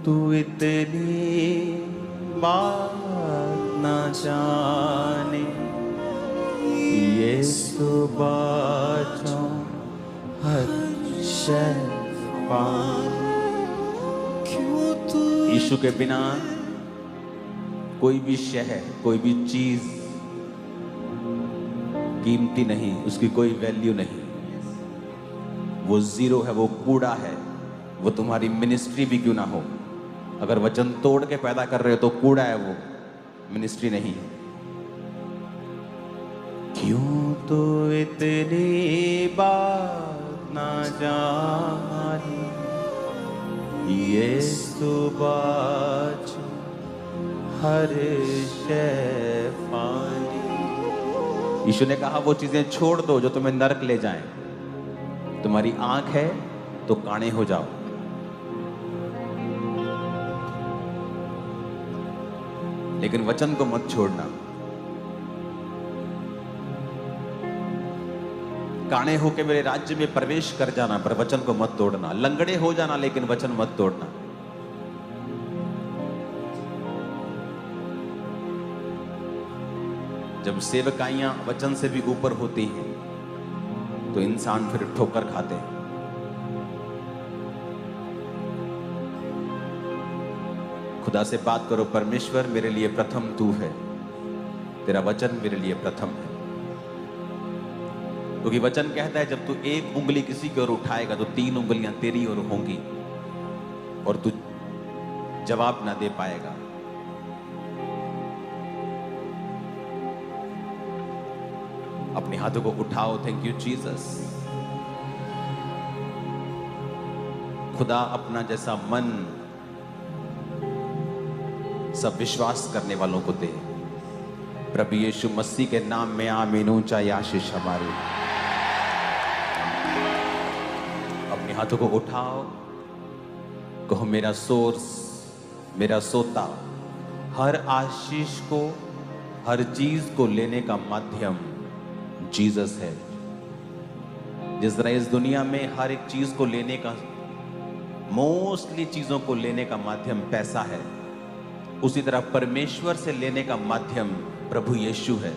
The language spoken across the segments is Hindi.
तू इतनी बात ना जाने, यीशु बाजो हर शय पाए। यीशु के बिना कोई भी शय, कोई भी चीज कीमती नहीं, उसकी कोई वैल्यू नहीं। वो जीरो है, वो कूड़ा है। वो तुम्हारी मिनिस्ट्री भी क्यों ना हो, अगर वचन तोड़ के पैदा कर रहे हो तो कूड़ा है, वो मिनिस्ट्री नहीं है। क्यों तो इतनी बात ना जानी, यीशु बाजो हर शय पानी। यीशु ने कहा वो चीजें छोड़ दो जो तुम्हें नरक ले जाएं। तुम्हारी आंख है तो काणे हो जाओ, लेकिन वचन को मत छोड़ना। काणे होके मेरे राज्य में प्रवेश कर जाना, पर वचन को मत तोड़ना। लंगड़े हो जाना, लेकिन वचन मत तोड़ना। जब सेवकाइयां वचन से भी ऊपर होती हैं तो इंसान फिर ठोकर खाते हैं। खुदा से बात करो, परमेश्वर मेरे लिए प्रथम तू है, तेरा वचन मेरे लिए प्रथम है। क्योंकि वचन कहता है जब तू एक उंगली किसी की ओर उठाएगा तो 3 उंगलियां तेरी ओर होंगी और तू जवाब ना दे पाएगा। अपने हाथों को उठाओ। Thank you Jesus. खुदा अपना जैसा मन सब विश्वास करने वालों को दे। प्रभु यीशु मसीह के नाम में आमीन। ऊंचा आशीष हमारी। अपने हाथों को उठाओ, कहो मेरा सोर्स, मेरा सोता, हर आशीष को, हर चीज को लेने का माध्यम जीसस है। जिस तरह इस दुनिया में हर एक चीज को लेने का, मोस्टली चीजों को लेने का माध्यम पैसा है, उसी तरह परमेश्वर से लेने का माध्यम प्रभु यीशु है।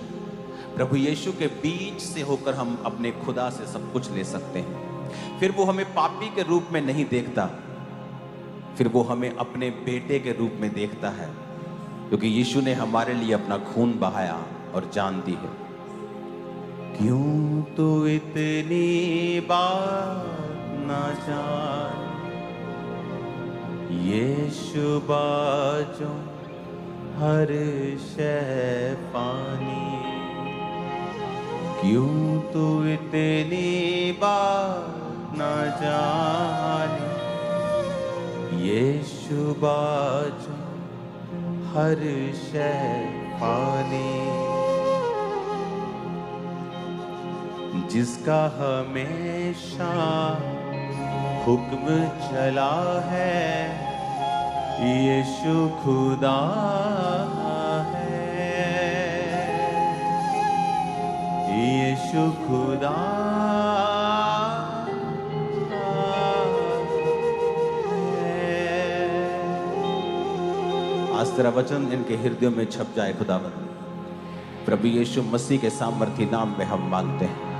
प्रभु यीशु के बीच से होकर हम अपने खुदा से सब कुछ ले सकते हैं। फिर वो हमें पापी के रूप में नहीं देखता, फिर वो हमें अपने बेटे के रूप में देखता है, क्योंकि यीशु ने हमारे लिए अपना खून बहाया और जान दी है। क्यों तू इतनी बात ना जान, यीशु बाजो हर शय पानी। क्यों तू इतनी बात ना जाने, यीशु बाजो हर शय पानी। जिसका हमेशा हुक्म चला है, यीशु खुदा है, यीशु खुदा है। आज तेरा वचन इनके हृदयों में छप जाए खुदावंद। प्रभु यीशु मसीह के सामर्थी नाम में हम मांगते हैं।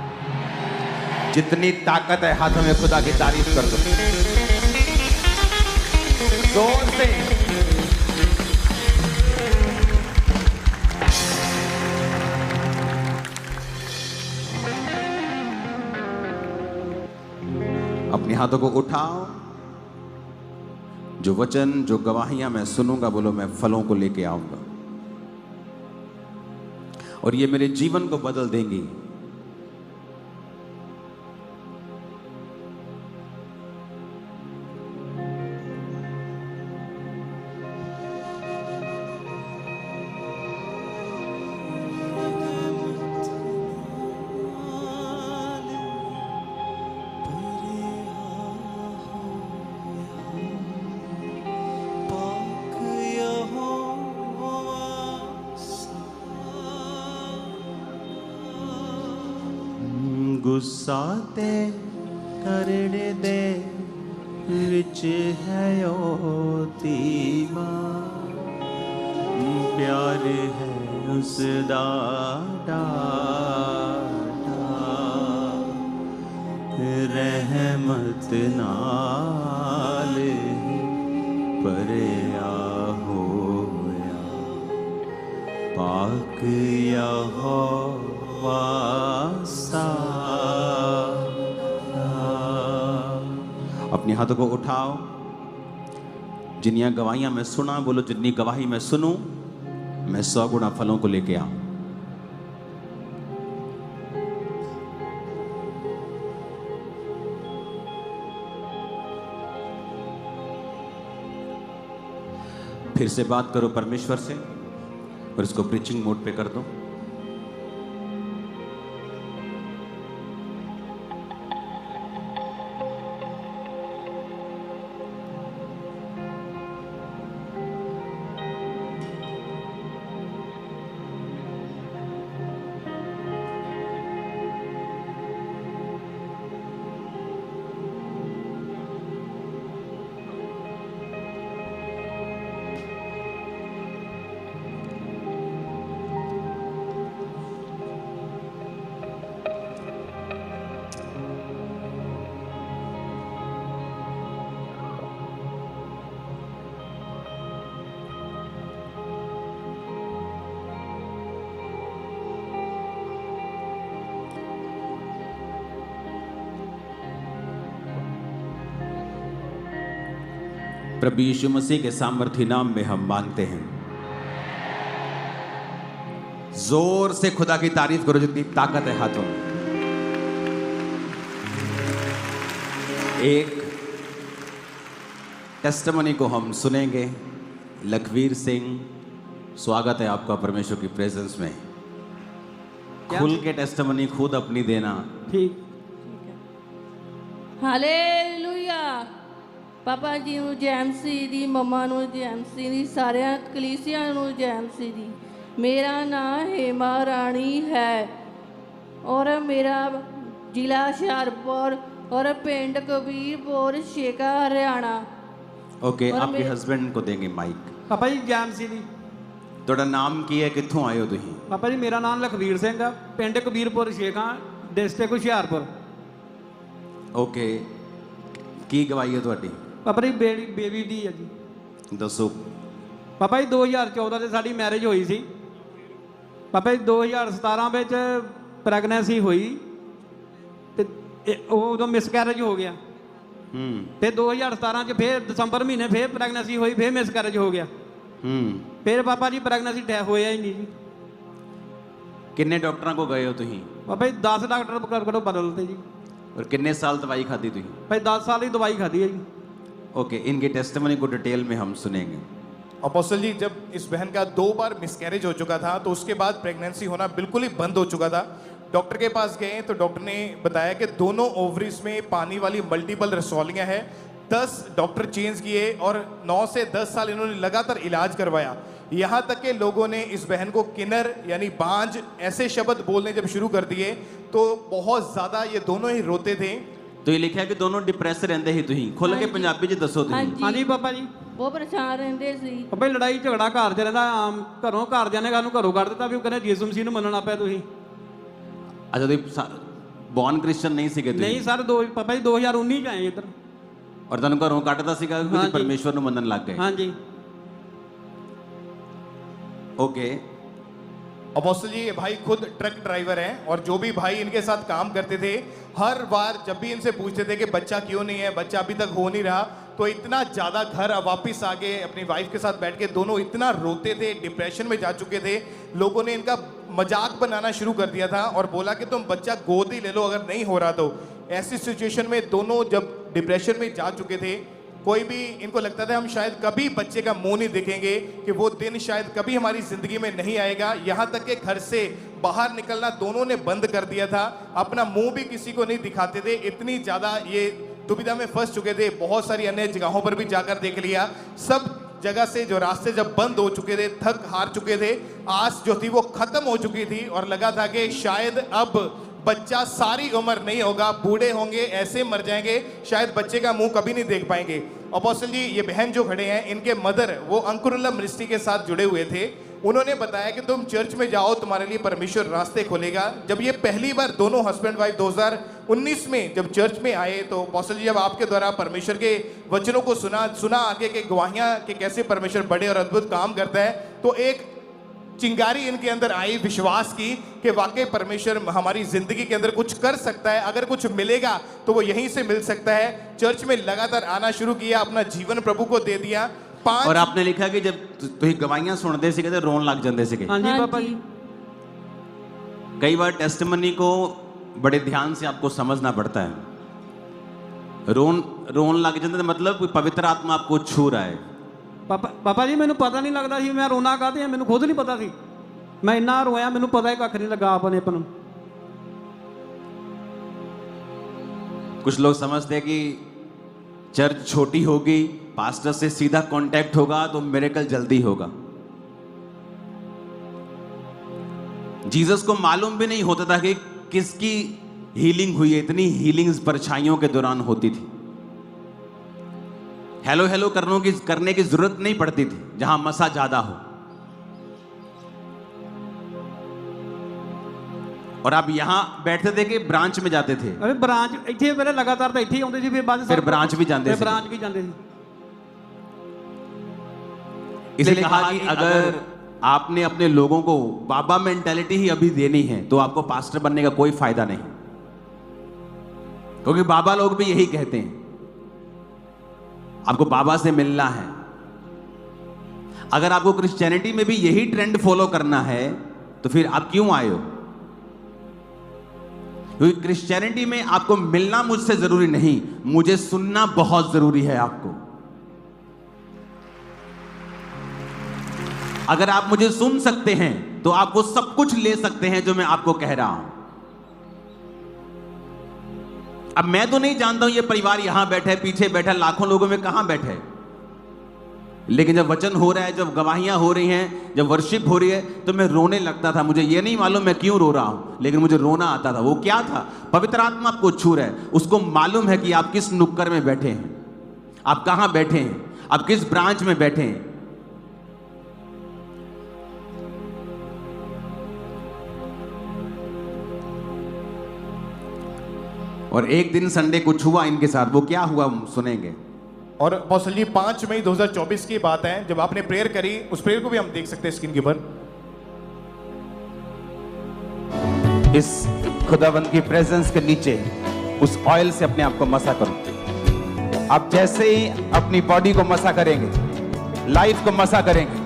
जितनी ताकत है हाथों में खुदा की तारीफ कर दो जोर से। अपने हाथों को उठाओ। जो वचन, जो गवाहियां मैं सुनूंगा, बोलो मैं फलों को लेके आऊंगा और ये मेरे जीवन को बदल देंगी। गुस्सा ते करने दे विच है ओ दी मां प्यार है उसदा डाढ़ा रहमत नाल परिया होया पाक यहोवा अपने हाथों को उठाओ। जिन्नियां गवाहियां मैं सुना, बोलो जितनी गवाही मैं सुनूं मैं 100 गुना फलों को लेके आऊं। फिर से बात करो परमेश्वर से और इसको प्रीचिंग मोड पे कर दो। प्रभु यीशु मसीह के सामर्थी नाम में हम मांगते हैं। जोर से खुदा की तारीफ करो जितनी ताकत है हाथों में। एक टेस्टिमनी को हम सुनेंगे। लखवीर सिंह, स्वागत है आपका परमेश्वर की प्रेजेंस में। खुल के टेस्टिमनी खुद अपनी देना। ठीक हालेलुया। पापा जी ਨੂੰ ਜੈਮਸੀ ਦੀ, ਮੰਮਾ ਨੂੰ ਜੈਮਸੀ ਦੀ, ਸਾਰਿਆਂ ਕਲੀਸਿਆਂ ਨੂੰ ਜੈਮਸੀ ਦੀ। मेरा नाम हेमा रानी है और मेरा जिला हुशियारपुर और पिंड कबीरपुर शेखा हरियाणा। ओके, और आपके हस्बैंड को देंगे माइक। पापा जी जैमसी दी। ਤੁਹਾਡਾ ਨਾਮ ਕੀ ਹੈ, ਕਿੱਥੋਂ ਆਏ ਹੋ ਤੁਸੀਂ? पापा जी मेरा नाम लखवीर सिंह है, पिंड कबीरपुर शेखा, डिस्ट्रिक्ट हुशियारपुर। ओके, ਕੀ ਗਵਾਹੀ ਹੈ ਤੁਹਾਡੀ? पापा जी बेबी दी है जी। ਦੱਸੋ। पापा जी 2014 से साड़ी मैरिज हुई सी। पापा जी 2017 ਵਿੱਚ ਪ੍ਰੈਗਨੈਂਸੀ ਹੋਈ ਤੇ ਉਦੋਂ ਮਿਸਕੈਰੇਜ ਹੋ ਗਿਆ। ਫਿਰ 2017 ਚ ਫਿਰ ਦਸੰਬਰ ਮਹੀਨੇ ਫਿਰ ਪ੍ਰੈਗਨੈਂਸੀ ਹੋਈ, ਫਿਰ ਮਿਸਕੈਰੇਜ ਹੋ ਗਿਆ। ਫਿਰ ਪਾਪਾ ਜੀ ਪ੍ਰੈਗਨੈਂਸੀ ਡੈਥ ਹੋਇਆ ਹੀ ਨਹੀਂ ਜੀ। ਕਿੰਨੇ ਡਾਕਟਰਾਂ ਕੋ ਗਏ ਹੋ ਤੁਸੀਂ? ਪਾਪਾ ਜੀ 10 ਡਾਕਟਰ ਕੋਲੋਂ ਬਦਲਤੇ ਜੀ। और कितने साल दवाई खाती थी? भाई 10 साल ही दवाई खाती है जी। ओके, इनकी टेस्टिमनी को डिटेल में हम सुनेंगे। अपोस्टल जी, जब इस बहन का 2 बार मिसकैरेज हो चुका था तो उसके बाद प्रेगनेंसी होना बिल्कुल ही बंद हो चुका था। डॉक्टर के पास गए तो डॉक्टर ने बताया कि दोनों ओवरीज में पानी वाली मल्टीपल रसौलियां हैं। 10 डॉक्टर चेंज किए और 9 से 10 साल इन्होंने लगातार इलाज करवाया। यहाँ तक के लोगों ने इस बहन को किन्नर यानी बांझ ऐसे शब्द बोलने जब शुरू कर दिए तो बहुत ज़्यादा ये दोनों ही रोते थे। तो ये लिखा है कि दोनों डिप्रेस रहते ही तुही खोल के पंजाबी च दसो तुही। हाँ जी पापा जी, बहुत परेशान रहते सी। पापा जी लड़ाई झगड़ा घर च रहंदा आम, घरों घरदियां ने सानूं घरों कढ दित्ता भी कहंदे यीशु मसीह नूं मनना पिया तुसीं। अच्छा, तुही बॉर्न क्रिश्चियन नहीं सीगे तुही? नहीं सर, पापा जी 2019 च आए इधर। और तुहानूं घरों कढदा सीगा कि तुसीं परमेश्वर नूं मनन लग गए? हाँ जी। ओके। अपोस्टल जी, ये भाई खुद ट्रक ड्राइवर हैं और जो भी भाई इनके साथ काम करते थे हर बार जब भी इनसे पूछते थे कि बच्चा क्यों नहीं है, बच्चा अभी तक हो नहीं रहा, तो इतना ज़्यादा घर वापस आ गए अपनी वाइफ के साथ बैठ के दोनों इतना रोते थे, डिप्रेशन में जा चुके थे। लोगों ने इनका मजाक बनाना शुरू कर दिया था और बोला कि तुम बच्चा गोद ही ले लो अगर नहीं हो रहा तो। ऐसी सिचुएशन में दोनों जब डिप्रेशन में जा चुके थे, कोई भी इनको लगता था हम शायद कभी बच्चे का मुंह नहीं देखेंगे, कि वो दिन शायद कभी हमारी ज़िंदगी में नहीं आएगा। यहाँ तक कि घर से बाहर निकलना दोनों ने बंद कर दिया था, अपना मुंह भी किसी को नहीं दिखाते थे। इतनी ज़्यादा ये दुविधा में फंस चुके थे। बहुत सारी अन्य जगहों पर भी जाकर देख लिया, सब जगह से जो रास्ते जब बंद हो चुके थे, थक हार चुके थे, आस जो थी वो खत्म हो चुकी थी और लगा था कि शायद अब बच्चा सारी उम्र नहीं होगा, बूढ़े होंगे, ऐसे मर जाएंगे, शायद बच्चे का मुंह कभी नहीं देख पाएंगे। अपोस्टल जी ये बहन जो खड़े हैं इनके मदर वो अंकुरल्ला मिनिस्ट्री के साथ जुड़े हुए थे। उन्होंने बताया कि तुम चर्च में जाओ, तुम्हारे लिए परमेश्वर रास्ते खोलेगा। जब ये पहली बार दोनों हस्बैंड वाइफ 2019 में जब चर्च में आए तो अपोस्टल जी जब आपके द्वारा परमेश्वर के वचनों को सुना आगे के गवाहियां कि कैसे परमेश्वर बड़े और अद्भुत काम करता है, तो एक चिंगारी इनके अंदर आई विश्वास की कि वाकई परमेश्वर हमारी जिंदगी के अंदर कुछ कर सकता है। अगर कुछ मिलेगा तो वो यहीं से मिल सकता है। चर्च में लगातार आना शुरू किया, अपना जीवन प्रभु को दे दिया। और आपने लिखा कि जब ਤੁਸੀਂ ਗਵਾਹੀਆਂ ਸੁਣਦੇ ਸੀਗੇ ਤੇ ਰੋਣ ਲੱਗ ਜਾਂਦੇ ਸੀਗੇ। हाँ जी हाँ पापा जी। जी। कई बार टेस्टिमनी को बड़े ध्यान से आपको समझना पड़ता है। रोन लग जाते मतलब कोई पवित्र आत्मा आपको छू रहा है। ਪਾਪਾ ਜੀ ਮੈਨੂੰ ਪਤਾ ਨਹੀਂ ਲੱਗਦਾ ਸੀ ਮੈਂ ਰੋਣਾ ਕਾਹਤੇ ਆ, ਮੈਨੂੰ ਖੁਦ ਨਹੀਂ ਪਤਾ ਸੀ। ਮੈਂ ਇੰਨਾ ਰੋਇਆ, ਮੈਨੂੰ ਪਤਾ ਹੀ ਕੱਖ ਨਹੀਂ ਲੱਗਾ ਆਪਣੇ ਆਪ ਨੂੰ। कुछ लोग समझते हैं कि चर्च छोटी होगी, पास्टर से सीधा कांटेक्ट होगा तो मिरेकल जल्दी होगा। जीसस को मालूम भी नहीं होता था कि किसकी हीलिंग हुई है। इतनी हीलिंग्स परछाइयों के दौरान होती थी। हेलो हेलो करने की जरूरत नहीं पड़ती थी जहां मसा ज्यादा हो। और आप यहां बैठते थे कि ब्रांच में जाते थे? ਅਰੇ ਬ੍ਰਾਂਚ ਇੱਥੇ ਮੇਰੇ ਲਗਾਤਾਰ ਤਾਂ ਇੱਥੇ ਹੀ ਆਉਂਦੇ ਸੀ, ਫਿਰ ਬਾਅਦ ਫਿਰ branch ਵੀ ਜਾਂਦੇ ਸੀ। ਬ੍ਰਾਂਚ ਵੀ ਜਾਂਦੇ ਸੀ। इसलिए कहा कि अगर आपने अपने लोगों को बाबा मेंटालिटी ही अभी देनी है तो आपको पास्टर बनने का कोई फायदा नहीं, क्योंकि बाबा लोग भी यही कहते हैं आपको बाबा से मिलना है। अगर आपको क्रिश्चियनिटी में भी यही ट्रेंड फॉलो करना है तो फिर आप क्यों आए हो? क्योंकि क्रिश्चियनिटी में आपको मिलना मुझसे जरूरी नहीं, मुझे सुनना बहुत जरूरी है आपको। अगर आप मुझे सुन सकते हैं तो आप वो सब कुछ ले सकते हैं जो मैं आपको कह रहा हूं। अब मैं तो नहीं जानता हूं ये परिवार यहां बैठे है, पीछे बैठा, लाखों लोगों में कहां बैठे है, लेकिन जब वचन हो रहा है, जब गवाहियां हो रही हैं, जब वर्शिप हो रही है तो मैं रोने लगता था। मुझे ये नहीं मालूम मैं क्यों रो रहा हूं, लेकिन मुझे रोना आता था। वो क्या था? पवित्र आत्मा आपको छू रहा है। उसको मालूम है कि आप किस नुक्कड़ में बैठे हैं, आप कहां बैठे हैं, आप किस ब्रांच में बैठे हैं। और एक दिन संडे कुछ हुआ इनके साथ। वो क्या हुआ हम सुनेंगे। और अपोस्टल जी 5 मई 2024 की बात है जब आपने प्रेयर करी, उस प्रेयर को भी हम देख सकते हैं स्क्रीन के ऊपर। इस खुदावंद की प्रेजेंस के नीचे उस ऑयल से अपने आप को मसा करो। आप जैसे ही अपनी बॉडी को मसा करेंगे, लाइफ को मसा करेंगे,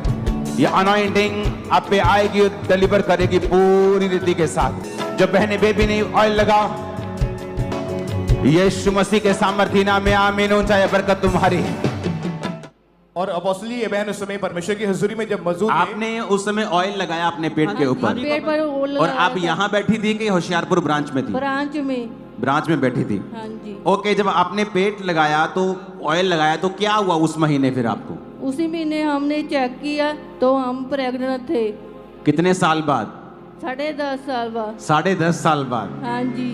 ये अनॉइंटिंग आप पे आएगी और डिलीवर करेगी पूरी रीति के साथ। जो बहने बेबी ने ऑयल लगा, यीशु मसीह के सामर्थ्य नाम में आमीन। ऊंचाई बरकत तुम्हारी। और अपोस्टल जी ये बहन उस समय परमेश्वर की हुजूरी में जब मौजूद थे, आपने उस समय ऑयल लगाया अपने पेट के ऊपर, पेट पर ओल और आप लगाया यहाँ बैठी थी कि होशियारपुर ब्रांच में थी? ब्रांच में। ब्रांच में बैठी थी। हाँ जी। ओके, जब आपने पेट लगाया तो ऑयल लगाया तो क्या हुआ उस महीने फिर आपको? उसी महीने हमने चेक किया तो हम प्रेग्नेंट थे। कितने साल बाद? 10.5 साल बाद। 10.5 साल बाद हाँ जी।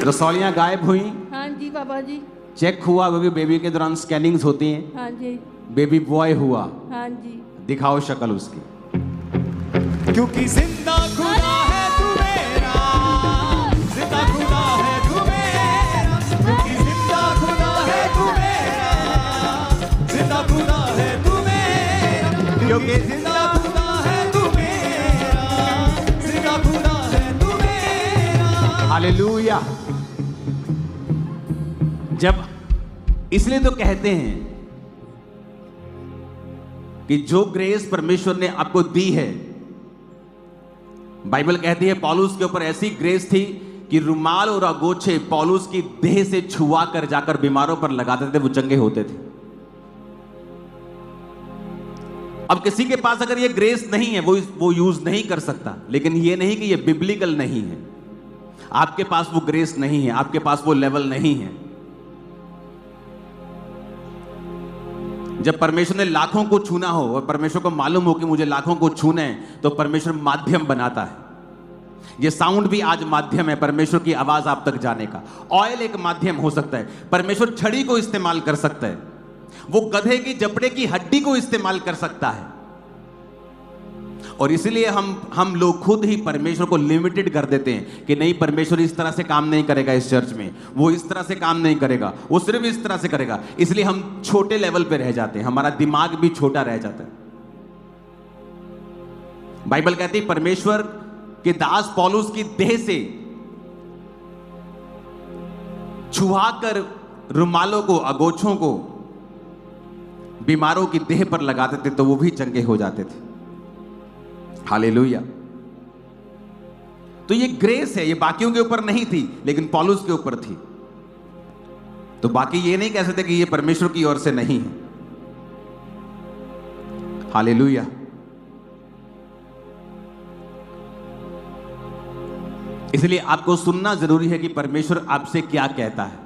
रसौलियां गायब हुई, हाँ जी पापा जी। चेक हुआ, क्योंकि बेबी के दौरान स्कैनिंग्स होती हैं। हाँ जी। बेबी बॉय हुआ। हाँ जी। दिखाओ शक्ल उसकी। क्योंकि जिंदा खुदा है तू मेरा, जिंदा खुदा है तू मेरा, क्योंकि जिंदा खुदा है तू मेरा, जिंदा खुदा है तू मेरा, क्योंकि जिंदा खुदा है तू मेरा, जिंदा खुदा है तू मेरा। हालेलुया। जब इसलिए तो कहते हैं कि जो ग्रेस परमेश्वर ने आपको दी है, बाइबल कहती है पौलुस के ऊपर ऐसी ग्रेस थी कि रुमाल और अगोछे पौलुस की देह से छुआ कर जाकर बीमारों पर लगाते थे, वो चंगे होते थे। अब किसी के पास अगर ये ग्रेस नहीं है वो यूज नहीं कर सकता, लेकिन ये नहीं कि ये बिब्लिकल नहीं है। आपके पास वो ग्रेस नहीं है, आपके पास वो लेवल नहीं है। जब परमेश्वर ने लाखों को छूना हो और परमेश्वर को मालूम हो कि मुझे लाखों को छूना है, तो परमेश्वर माध्यम बनाता है। ये साउंड भी आज माध्यम है परमेश्वर की आवाज आप तक जाने का। ऑयल एक माध्यम हो सकता है। परमेश्वर छड़ी को इस्तेमाल कर सकता है, वो गधे की जबड़े की हड्डी को इस्तेमाल कर सकता है। और इसलिए हम लोग खुद ही परमेश्वर को लिमिटेड कर देते हैं कि नहीं, परमेश्वर इस तरह से काम नहीं करेगा इस चर्च में, वो इस तरह से काम नहीं करेगा, वो सिर्फ इस तरह से करेगा। इसलिए हम छोटे लेवल पे रह जाते हैं, हमारा दिमाग भी छोटा रह जाता है। बाइबल कहती है परमेश्वर के दास पौलुस की देह से छुआकर रुमालों को, अगोछों को बीमारों की देह पर लगाते थे तो वो भी चंगे हो जाते थे। हालेलुया। तो ये ग्रेस है, ये बाकियों के ऊपर नहीं थी लेकिन पौलुस के ऊपर थी। तो बाकी ये नहीं कह सकते कि ये परमेश्वर की ओर से नहीं है। हालेलुया। इसलिए आपको सुनना जरूरी है कि परमेश्वर आपसे क्या कहता है।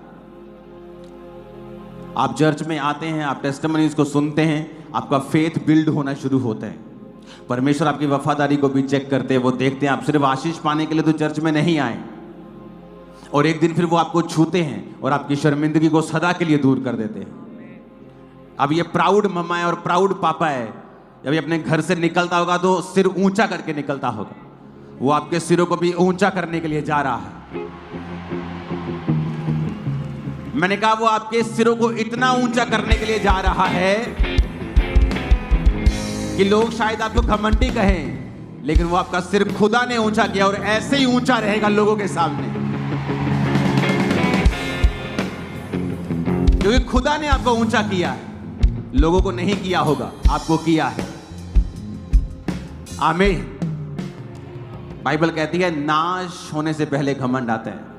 आप चर्च में आते हैं, आप टेस्टिमनीज को सुनते हैं, आपका फेथ बिल्ड होना शुरू होता है। परमेश्वर आपकी वफादारी को भी चेक करते हैं। वो देखते हैं आप सिर्फ आशीष पाने के लिए तो चर्च में नहीं आए, और एक दिन फिर वो आपको छूते हैं और आपकी शर्मिंदगी को सदा के लिए दूर कर देते हैं। अब ये प्राउड मम्मा है और प्राउड पापा है, जब ये अपने घर से निकलता होगा तो सिर ऊंचा करके निकलता होगा। वो आपके सिरों को भी ऊंचा करने के लिए जा रहा है। मैंने कहा वो आपके सिरों को इतना ऊंचा करने के लिए जा रहा है कि लोग शायद आपको घमंडी कहें, लेकिन वो आपका सिर खुदा ने ऊंचा किया और ऐसे ही ऊंचा रहेगा लोगों के सामने, क्योंकि खुदा ने आपको ऊंचा किया है। लोगों को नहीं किया होगा, आपको किया है। आमीन। बाइबल कहती है नाश होने से पहले घमंड आता है।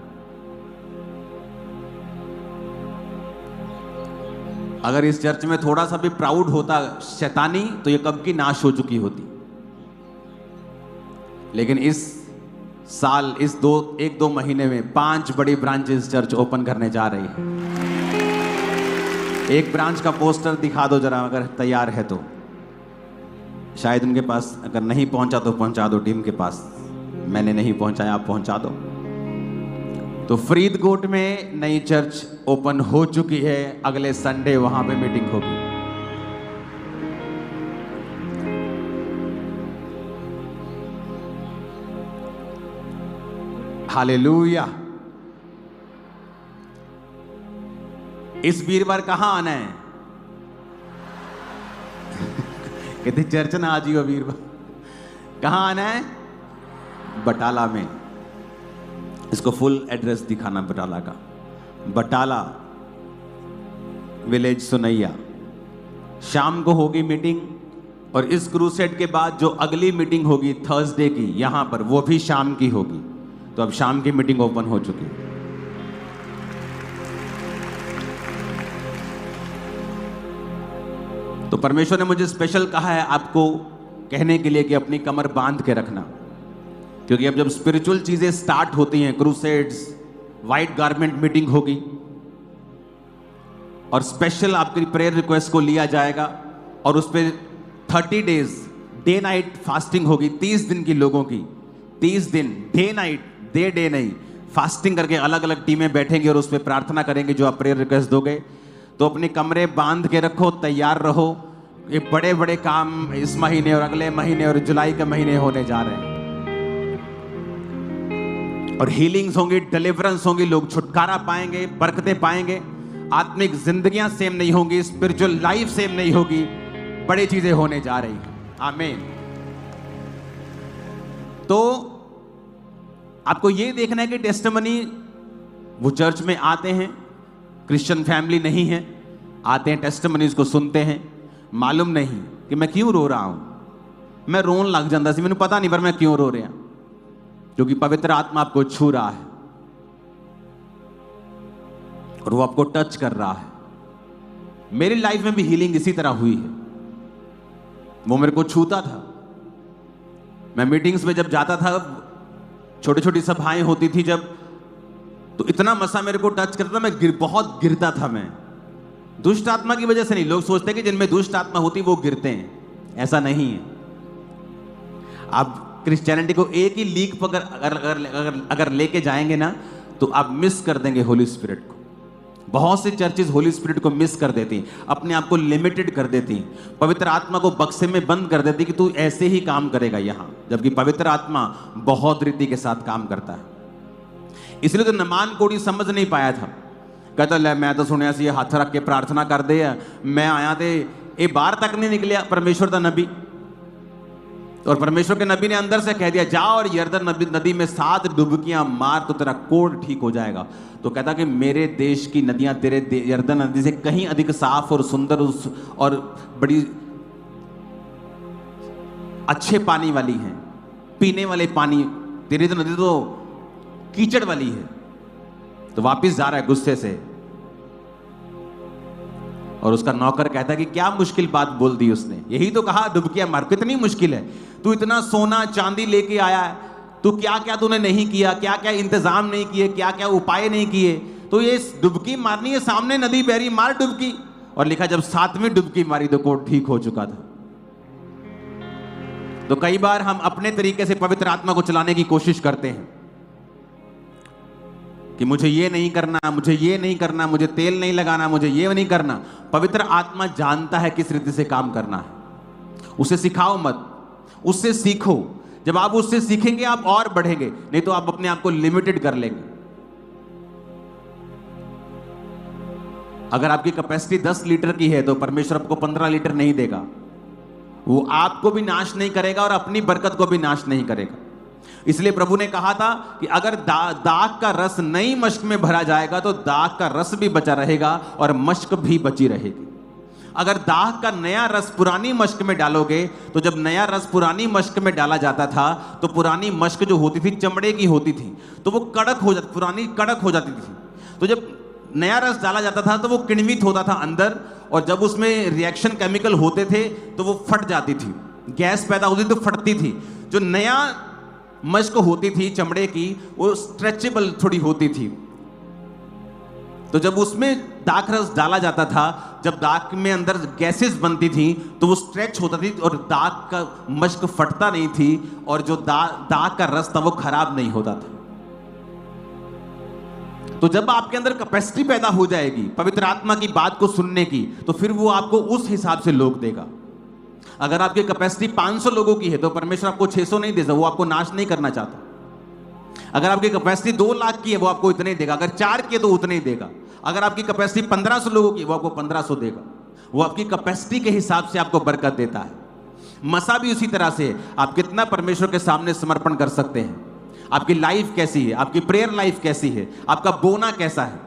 अगर इस चर्च में थोड़ा सा भी प्राउड होता शैतानी तो ये कब की नाश हो चुकी होती। लेकिन इस साल, इस एक दो महीने में 5 बड़ी ब्रांचेस चर्च ओपन करने जा रही है। एक ब्रांच का पोस्टर दिखा दो जरा, अगर तैयार है तो। शायद उनके पास, अगर नहीं पहुंचा तो पहुंचा दो टीम के पास। मैंने नहीं पहुंचाया, आप पहुंचा दो। तो फरीदकोट में नई चर्च ओपन हो चुकी है। अगले संडे वहां पे मीटिंग होगी। हालेलुया। इस वीरवार कहां आना है? कहते चर्च ना आज ही हो वीरवार। कहां आना है? बटाला में। इसको फुल एड्रेस दिखाना बटाला का। बटाला विलेज सुनैया। शाम को होगी मीटिंग, और इस क्रूसेड के बाद जो अगली मीटिंग होगी थर्सडे की यहां पर, वो भी शाम की होगी। तो अब शाम की मीटिंग ओपन हो चुकी है। तो परमेश्वर ने मुझे स्पेशल कहा है आपको कहने के लिए कि अपनी कमर बांध के रखना, क्योंकि अब जब स्पिरिचुअल चीजें स्टार्ट होती हैं, क्रूसेड्स, व्हाइट गारमेंट मीटिंग होगी, और स्पेशल आपकी प्रेयर रिक्वेस्ट को लिया जाएगा, और उस पर 30 डेज डे नाइट फास्टिंग होगी। 30 दिन की लोगों की, 30 दिन डे नाइट, डे नहीं, फास्टिंग करके अलग अलग टीमें बैठेंगी और उस पर प्रार्थना करेंगे जो आप प्रेयर रिक्वेस्ट दोगे। तो अपने कमरे बांध के रखो, तैयार रहो। ये बड़े बड़े काम इस महीने और अगले महीने और जुलाई के महीने होने जा रहे हैं। और हीलिंग्स होंगी, डिलीवरेंस होंगी, लोग छुटकारा पाएंगे, बरकतें पाएंगे। आत्मिक जिंदगियां सेम नहीं होंगी, स्पिरिचुअल लाइफ सेम नहीं होगी। बड़ी चीजें होने जा रही हैं। आमीन। तो आपको यह देखना है कि टेस्टिमनी, वो चर्च में आते हैं, क्रिश्चियन फैमिली नहीं है, आते हैं टेस्टिमनीज को सुनते हैं, मालूम नहीं कि मैं क्यों रो रहा हूं। मैं रोन लग जाता सी, मैंने पता नहीं पर मैं क्यों रो रहा, क्योंकि पवित्र आत्मा आपको छू रहा है और वो आपको टच कर रहा है। मेरी लाइफ में भी हीलिंग इसी तरह हुई है। वो मेरे को छूता था। मैं मीटिंग्स में जब जाता था, छोटी छोटी सभाएं होती थी जब, तो इतना मसा मेरे को टच करता था, मैं बहुत गिरता था। मैं दुष्ट आत्मा की वजह से नहीं। लोग सोचते हैं कि जिनमें दुष्ट आत्मा होती वो गिरते हैं, ऐसा नहीं है। आप क्रिश्चियनिटी को एक ही लीक पर अगर लेके जाएंगे ना, तो आप मिस कर देंगे होली स्पिरिट को। बहुत सी चर्चेज होली स्पिरिट को मिस कर देती, अपने आप को लिमिटेड कर देती, पवित्र आत्मा को बक्से में बंद कर देती कि तू ऐसे ही काम करेगा यहां, जबकि पवित्र आत्मा बहुत रीति के साथ काम करता है। इसलिए तो नमान कोड़ी समझ नहीं पाया था, कहता ले मैं तो सुनिया सी हाथ रख के प्रार्थना कर दे, मैं आया थे ये बाहर तक नहीं निकलिया परमेश्वर का नबी, और परमेश्वर के नबी ने अंदर से कह दिया जा और यरदन नदी में 7 डुबकियां मार तो तेरा कोढ़ ठीक हो जाएगा। तो कहता कि मेरे देश की नदियां तेरे यरदन नदी से कहीं अधिक साफ और सुंदर और बड़ी अच्छे पानी वाली हैं, पीने वाले पानी, तेरी तो नदी तो कीचड़ वाली है। तो वापिस जा रहा है गुस्से से, और उसका नौकर कहता है कि क्या मुश्किल बात बोल दी उसने, यही तो कहा डुबकियां मार, कितनी मुश्किल है, तू इतना सोना चांदी लेके आया है, तू क्या क्या तूने नहीं किया, क्या क्या इंतजाम नहीं किए, क्या क्या उपाय नहीं किए, तो ये डुबकी मारनी है, सामने नदी बह रही, मार डुबकी। और लिखा जब 7वीं डुबकी मारी तो कोढ़ ठीक हो चुका था। तो कई बार हम अपने तरीके से पवित्र आत्मा को चलाने की कोशिश करते हैं कि मुझे ये नहीं करना, मुझे ये नहीं करना, मुझे तेल नहीं लगाना, मुझे ये नहीं करना। पवित्र आत्मा जानता है किस रीति से काम करना है, उसे सिखाओ मत, उससे सीखो। जब आप उससे सीखेंगे आप और बढ़ेंगे, नहीं तो आप अपने आप को लिमिटेड कर लेंगे। अगर आपकी कैपेसिटी 10 लीटर की है तो परमेश्वर आपको 15 लीटर नहीं देगा, वो आपको भी नाश नहीं करेगा और अपनी बरकत को भी नाश नहीं करेगा। इसलिए प्रभु ने कहा था कि अगर दाख का रस नई मश्क में भरा जाएगा तो दाख का रस भी बचा रहेगा और मश्क भी बची रहेगी। अगर दाख का नया रस पुरानी मश्क में डालोगे, तो जब नया रस पुरानी मश्क में डाला जाता था तो पुरानी मश्क जो होती थी चमड़े की होती थी, तो वो कड़क हो जाती, पुरानी कड़क हो जाती थी। तो जब नया रस डाला जाता था तो वो किण्वित होता था अंदर, और जब उसमें रिएक्शन केमिकल होते थे तो वो फट जाती थी, गैस पैदा होती थी तो फटती थी। जो नया मश्क होती थी चमड़े की वो स्ट्रेचेबल थोड़ी होती थी, तो जब उसमें दाख रस डाला जाता था, जब दाख में अंदर गैसेस बनती थी तो वो स्ट्रेच होता थी और दाख का मश्क फटता नहीं थी, और जो दाख का रस था वो खराब नहीं होता था। तो जब आपके अंदर कैपेसिटी पैदा हो जाएगी पवित्र आत्मा की बात को सुनने की, तो फिर वो आपको उस हिसाब से लोग देगा। अगर आपकी कैपेसिटी 500 लोगों की है तो परमेश्वर आपको 600 नहीं देगा, वो आपको नाश नहीं करना चाहता। अगर आपकी कैपेसिटी 2 लाख की है वो आपको इतने देगा, अगर 4 की है तो उतने ही देगा। अगर आपकी कैपेसिटी 1500 लोगों की वो आपको 1500 देगा। वो आपकी कैपेसिटी के हिसाब से आपको बरकत देता है। मसा भी उसी तरह से, आप कितना परमेश्वर के सामने समर्पण कर सकते हैं, आपकी लाइफ कैसी है, आपकी प्रेयर लाइफ कैसी है, आपका बोना कैसा है,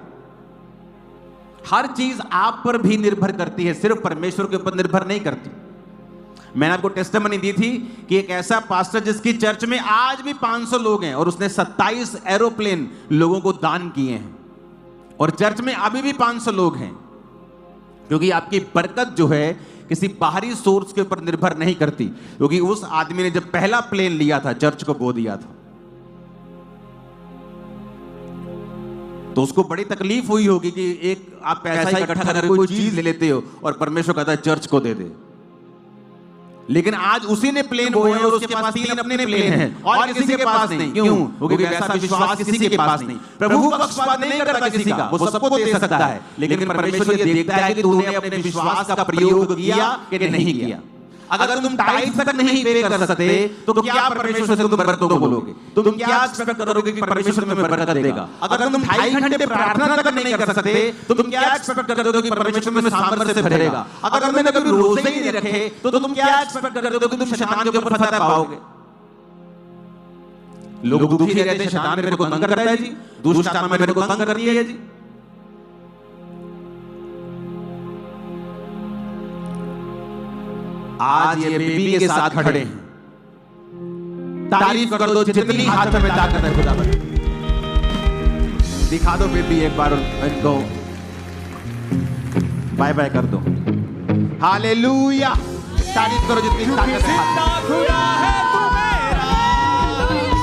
हर चीज आप पर भी निर्भर करती है, सिर्फ परमेश्वर के ऊपर निर्भर नहीं करती। मैंने आपको टेस्टिमनी दी थी कि एक ऐसा पास्टर जिसकी चर्च में आज भी 500 लोग हैं और उसने 27 एरोप्लेन लोगों को दान किए हैं, और चर्च में अभी भी 500 लोग हैं, क्योंकि आपकी बरकत जो है किसी बाहरी सोर्स के ऊपर निर्भर नहीं करती। क्योंकि उस आदमी ने जब पहला प्लेन लिया था चर्च को बो दिया था, तो उसको बड़ी तकलीफ हुई होगी कि एक आप पैसा इकट्ठा करके कोई चीज ले लेते हो और परमेश्वर कहता है चर्च को दे दे। लेकिन आज उसी ने प्लेन बोए और उसके पास 3 अपने प्लेन हैं और किसी के पास नहीं। क्यों? क्योंकि वैसा विश्वास किसी के पास नहीं। प्रभु पक्षपात नहीं करता किसी का, वो सबको दे सकता है, लेकिन परमेश्वर ये देखता है कि तूने अपने विश्वास का प्रयोग किया कि नहीं किया। अगर तुम टाइम तक नहीं पे कर सकते तो क्या परमेश्वर से तुम बरकतों को बोलोगे? तुम क्या एक्सपेक्ट करोगे कि परमेश्वर तुम्हें बरकत देगा? अगर तुम 2.5 घंटे प्रार्थना तक नहीं कर सकते तो तुम क्या एक्सपेक्ट करोगे कि परमेश्वर तुम्हें सामर्थ्य से भरेगा? अगर तुमने कभी रोजे ही नहीं रखे तो तुम क्या एक्सपेक्ट करोगे कि तुम शैतान के ऊपर फतह पाओगे? लोग दुखी रहते हैं, शैतान मेरे को तंग करता है जी, दुष्ट आत्मा मेरे को तंग करती है जी। आज ये बेबी के साथ खड़े हैं, तारीफ कर दो जितनी हाथ में ताकत है खुदा पर। दिखा दो बेबी एक बार इनको, बाय बाय कर दो। हालेलुया, तारीफ करो जितनी ताकत है। जिंदा खुदा है तू मेरा,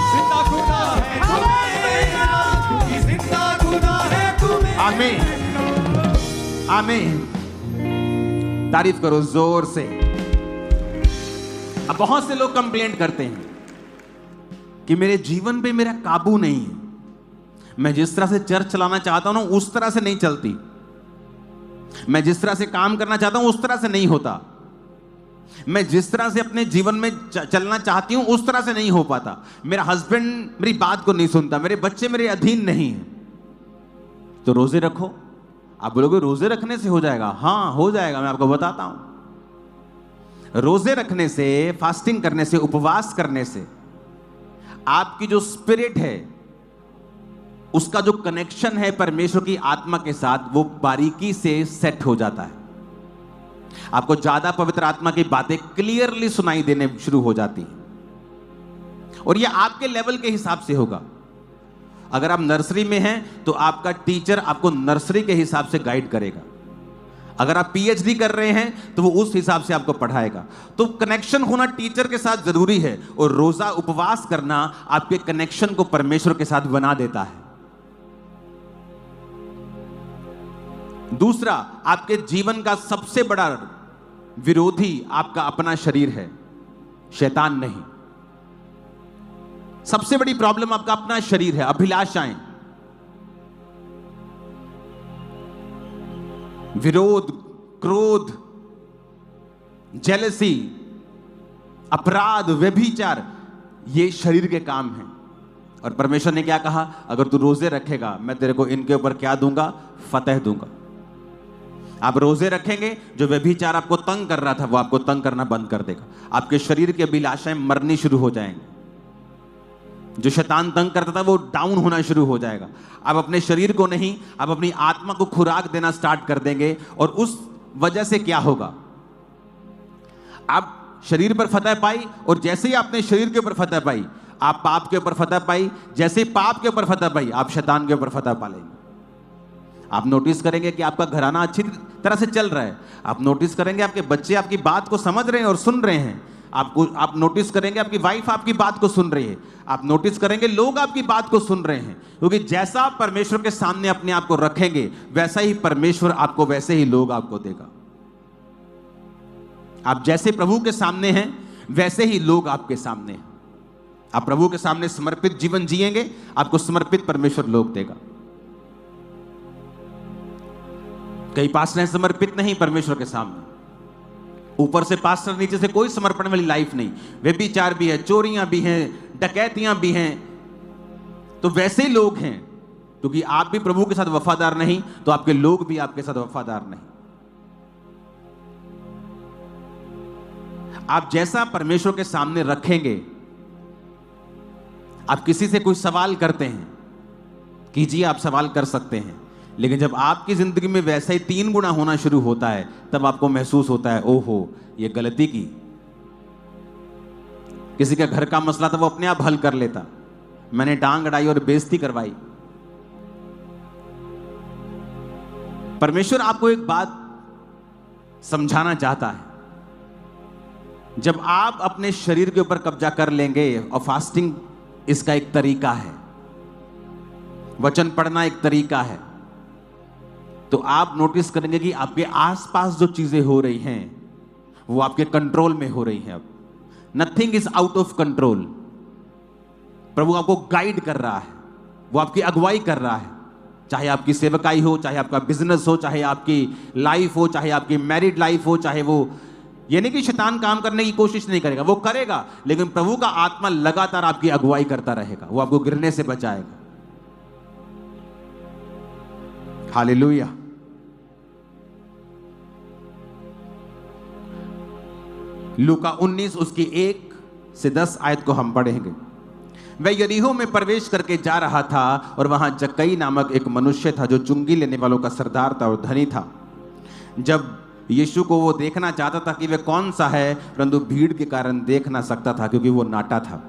जिंदा खुदा है तू मेरा, जिंदा खुदा है तू मेरा। आमीन आमीन, तारीफ करो जोर से। अब बहुत से लोग कंप्लेंट करते हैं कि मेरे जीवन पे मेरा काबू नहीं है। मैं जिस तरह से चर्च चलाना चाहता हूं ना, उस तरह से नहीं चलती। मैं जिस तरह से काम करना चाहता हूं, उस तरह से नहीं होता। मैं जिस तरह से अपने जीवन में चलना चाहती हूं, उस तरह से नहीं हो पाता। मेरा हस्बैंड मेरी बात को नहीं सुनता, मेरे बच्चे मेरे अधीन नहीं है। तो रोजे रखो। आप बोलोगे रोजे रखने से हो जाएगा? हाँ, हो जाएगा। मैं आपको बताता हूं। रोजे रखने से, फास्टिंग करने से, उपवास करने से आपकी जो स्पिरिट है, उसका जो कनेक्शन है परमेश्वर की आत्मा के साथ, वो बारीकी से सेट हो जाता है। आपको ज्यादा पवित्र आत्मा की बातें क्लियरली सुनाई देने शुरू हो जाती हैं। और यह आपके लेवल के हिसाब से होगा। अगर आप नर्सरी में हैं तो आपका टीचर आपको नर्सरी के हिसाब से गाइड करेगा। अगर आप पीएचडी कर रहे हैं तो वो उस हिसाब से आपको पढ़ाएगा। तो कनेक्शन होना टीचर के साथ जरूरी है, और रोजा उपवास करना आपके कनेक्शन को परमेश्वर के साथ बना देता है। दूसरा, आपके जीवन का सबसे बड़ा विरोधी आपका अपना शरीर है, शैतान नहीं। सबसे बड़ी प्रॉब्लम आपका अपना शरीर है, अभिलाषाएं, विरोध, क्रोध, जेलसी, अपराध, व्यभिचार, ये शरीर के काम हैं। और परमेश्वर ने क्या कहा? अगर तू रोजे रखेगा, मैं तेरे को इनके ऊपर क्या दूंगा? फतह दूंगा। आप रोजे रखेंगे, जो व्यभिचार आपको तंग कर रहा था वो आपको तंग करना बंद कर देगा। आपके शरीर की अभिलाषाएं मरनी शुरू हो जाएंगी। जो शैतान तंग करता था वो डाउन होना शुरू हो जाएगा। आप अपने शरीर को नहीं, आप अपनी आत्मा को खुराक देना स्टार्ट कर देंगे। और उस वजह से क्या होगा? आप शरीर पर फतह पाई, और जैसे ही आपने शरीर के ऊपर फतह पाई, आप पाप के ऊपर फतह पाई। जैसे ही पाप के ऊपर फतह पाई, आप शैतान के ऊपर फतह पा लेंगे। आप नोटिस करेंगे कि आपका घराना अच्छी तरह से चल रहा है। आप नोटिस करेंगे आपके बच्चे आपकी बात को समझ रहे हैं और सुन रहे हैं। आप नोटिस करेंगे आपकी वाइफ आपकी बात को सुन रही है। आप नोटिस करेंगे लोग आपकी बात को सुन रहे हैं। क्योंकि जैसा आप परमेश्वर के सामने अपने आप को रखेंगे, वैसा ही परमेश्वर आपको, वैसे ही लोग आपको देगा। आप जैसे प्रभु के सामने हैं, वैसे ही लोग आपके सामने हैं। आप प्रभु के सामने समर्पित जीवन जिएंगे, आपको समर्पित परमेश्वर लोग देगा। कई पास्टर हैं समर्पित नहीं परमेश्वर के सामने, ऊपर से पास्टर, नीचे से कोई समर्पण वाली लाइफ नहीं। व्यभिचार भी है, चोरियां भी हैं, डकैतियां भी हैं। तो वैसे ही लोग हैं, क्योंकि आप भी प्रभु के साथ वफादार नहीं, तो आपके लोग भी आपके साथ वफादार नहीं। आप जैसा परमेश्वर के सामने रखेंगे, आप किसी से कोई सवाल करते हैं, कीजिए, आप सवाल कर सकते हैं। लेकिन जब आपकी जिंदगी में वैसा ही 3 गुना होना शुरू होता है, तब आपको महसूस होता है, ओहो ये गलती की। किसी का घर का मसला था, वो अपने आप हल कर लेता, मैंने टांग अड़ाई और बेइज्जती करवाई। परमेश्वर आपको एक बात समझाना चाहता है। जब आप अपने शरीर के ऊपर कब्जा कर लेंगे, और फास्टिंग इसका एक तरीका है, वचन पढ़ना एक तरीका है, तो आप नोटिस करेंगे कि आपके आसपास जो चीजें हो रही हैं वो आपके कंट्रोल में हो रही हैं। अब nothing is out of control. प्रभु आपको गाइड कर रहा है, वो आपकी अगुवाई कर रहा है। चाहे आपकी सेवकाई हो, चाहे आपका बिजनेस हो, चाहे आपकी लाइफ हो, चाहे आपकी मैरिड लाइफ हो, चाहे वो, ये नहीं कि शैतान काम करने की कोशिश नहीं करेगा, वो करेगा, लेकिन प्रभु का आत्मा लगातार आपकी अगुवाई करता रहेगा, वो आपको गिरने से बचाएगा। हालेलुया। लूका 19 उसकी 1 से 10 आयत को हम पढ़ेंगे। वह यरीहो में प्रवेश करके जा रहा था, और वहां जक्कई नामक एक मनुष्य था जो चुंगी लेने वालों का सरदार था और धनी था। जब यीशु को वो देखना चाहता था कि वह कौन सा है, परंतु भीड़ के कारण देख ना सकता था क्योंकि वो नाटा था।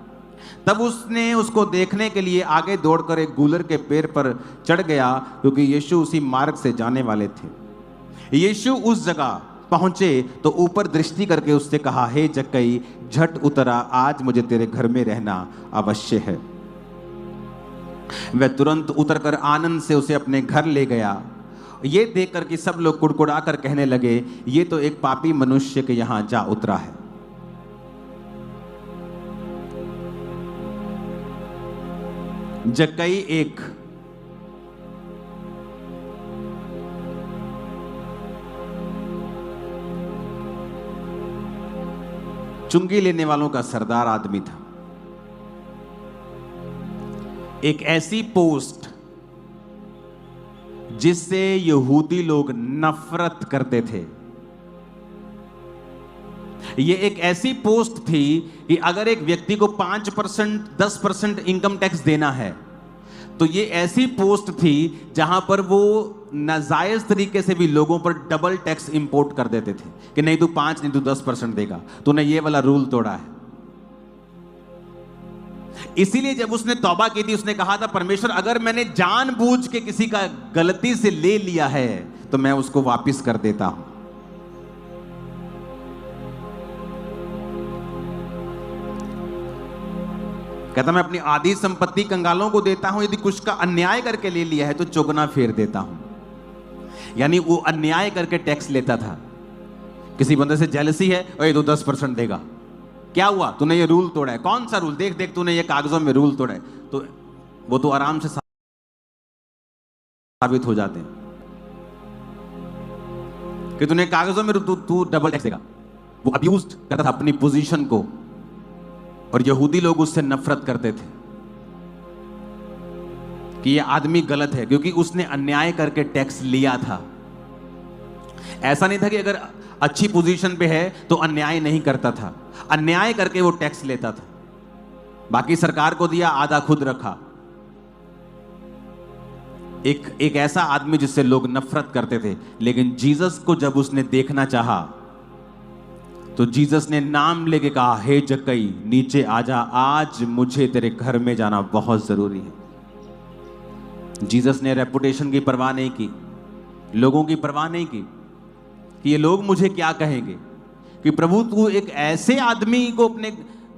तब उसने उसको देखने के लिए आगे दौड़कर एक गूलर के पेड़ पर चढ़ गया, क्योंकि यीशु उसी मार्ग से जाने वाले थे। यीशु उस जगह पहुंचे तो ऊपर दृष्टि करके उससे कहा, हे जक्कई, झट उतरा, आज मुझे तेरे घर में रहना अवश्य है। वह तुरंत उतरकर आनंद से उसे अपने घर ले गया। ये देखकर कि सब लोग कुड़कुड़ा कर कहने लगे, ये तो एक पापी मनुष्य के यहां जा उतरा है। जक्कई 1। चुंगी लेने वालों का सरदार आदमी था। एक ऐसी पोस्ट जिससे यहूदी लोग नफरत करते थे। यह एक ऐसी पोस्ट थी कि अगर एक व्यक्ति को 5% 10% इनकम टैक्स देना है तो ये ऐसी पोस्ट थी जहां पर वो नाजायज तरीके से भी लोगों पर डबल टैक्स इंपोर्ट कर देते थे कि नहीं तू 5 नहीं तू 10% देगा, तूने ये वाला रूल तोड़ा है। इसीलिए जब उसने तौबा की थी उसने कहा था परमेश्वर अगर मैंने जानबूझ के किसी का गलती से ले लिया है तो मैं उसको वापस कर देता हूं। कहता मैं अपनी आधी संपत्ति कंगालों को देता हूं, यदि कुछ का अन्याय करके ले लिया है तो चौगुना फेर देता हूं। यानी वो अन्याय करके टैक्स लेता था। किसी बंदे से जेलसी है और ये तो 10% देगा, क्या हुआ तूने ये रूल तोड़ा है। कौन सा रूल? देख देख तूने ये कागजों में रूल तोड़ा है। तो वो तो आराम से साबित हो जाते हैं कि तूने कागजों में तू डबल टैक्स देगा। वो अब्यूज करता था अपनी पोजीशन को और यहूदी लोग उससे नफरत करते थे कि ये आदमी गलत है क्योंकि उसने अन्याय करके टैक्स लिया था। ऐसा नहीं था कि अगर अच्छी पोजीशन पे है तो अन्याय नहीं करता था, अन्याय करके वो टैक्स लेता था। बाकी सरकार को दिया, आधा खुद रखा। एक ऐसा आदमी जिससे लोग नफरत करते थे। लेकिन जीसस को जब उसने देखना चाहा तो जीसस ने नाम लेके कहा हे जक्कई नीचे आजा, आज मुझे तेरे घर में जाना बहुत जरूरी है। जीसस ने रेपुटेशन की परवाह नहीं की, लोगों की परवाह नहीं की कि ये लोग मुझे क्या कहेंगे, कि प्रभु तू एक ऐसे आदमी को अपने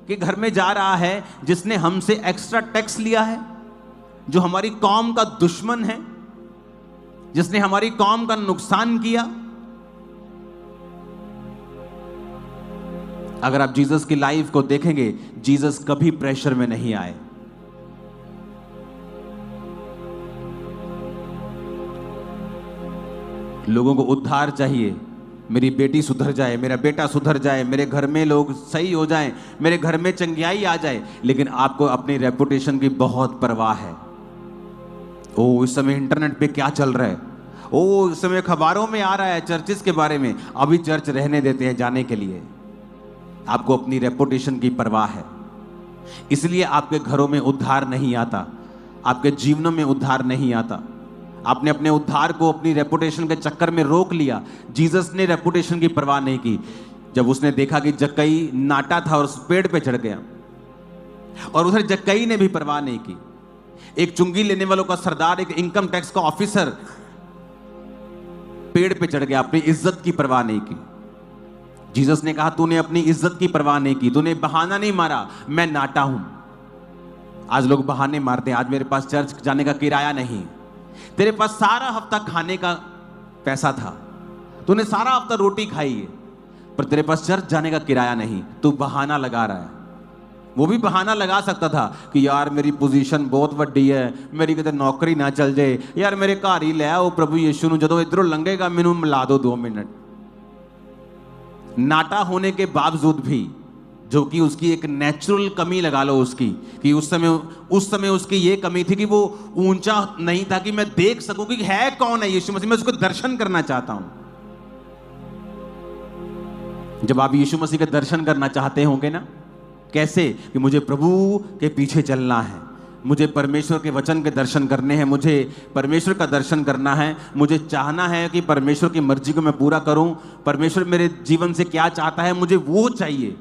के घर में जा रहा है जिसने हमसे एक्स्ट्रा टैक्स लिया है, जो हमारी कौम का दुश्मन है, जिसने हमारी कौम का नुकसान किया। अगर आप जीसस की लाइफ को देखेंगे, जीसस कभी प्रेशर में नहीं आए। लोगों को उद्धार चाहिए, मेरी बेटी सुधर जाए, मेरा बेटा सुधर जाए, मेरे घर में लोग सही हो जाएं, मेरे घर में चंगियाई आ जाए। लेकिन आपको अपनी रेपुटेशन की बहुत परवाह है। ओ इस समय इंटरनेट पे क्या चल रहा है, ओ इस समय अखबारों में आ रहा है चर्चिस के बारे में, अभी चर्च रहने देते हैं जाने के लिए। आपको अपनी रेपुटेशन की परवाह है, इसलिए आपके घरों में उद्धार नहीं आता, आपके जीवनों में उद्धार नहीं आता। आपने अपने उद्धार को अपनी रेपुटेशन के चक्कर में रोक लिया। जीसस ने रेपुटेशन की परवाह नहीं की। जब उसने देखा कि जक्कई नाटा था और उस पेड़ पे चढ़ गया, और उधर जक्कई ने भी परवाह नहीं की। एक चुंगी लेने वालों का सरदार, एक इनकम टैक्स का ऑफिसर पेड़ पे चढ़ गया, अपनी इज्जत की परवाह नहीं की। जीसस ने कहा तूने अपनी इज्जत की परवाह नहीं की, तूने बहाना नहीं मारा, मैं नाटा हूं। आज लोग बहाने मारते हैं, आज मेरे पास चर्च जाने का किराया नहीं। तेरे पास सारा हफ्ता खाने का पैसा था, तूने सारा हफ्ता रोटी खाई है, पर तेरे पास चर्च जाने का किराया नहीं। तू बहाना लगा रहा है। वो भी बहाना लगा सकता था कि यार मेरी पोजीशन बहुत वड्डी है, मेरी कितने नौकरी ना चल जाए, यार मेरे घर ही ले आओ प्रभु यीशु ਨੂੰ, ਜਦੋਂ इधरों लंघेगा मैनू मिला दो 2 मिनट। नाटा होने के बावजूद भी, जो कि उसकी एक नेचुरल कमी लगा लो उसकी, कि उस समय उसकी ये कमी थी कि वो ऊंचा नहीं था कि मैं देख सकूं कि है कौन है यीशु मसीह, मैं उसको दर्शन करना चाहता हूं। जब आप यीशु मसीह के दर्शन करना चाहते होंगे ना, कैसे? कि मुझे प्रभु के पीछे चलना है, मुझे परमेश्वर के वचन के दर्शन करने हैं, मुझे परमेश्वर का दर्शन करना है, मुझे चाहना है कि परमेश्वर की मर्जी को मैं पूरा करूं, परमेश्वर मेरे जीवन से क्या चाहता है मुझे वो चाहिए।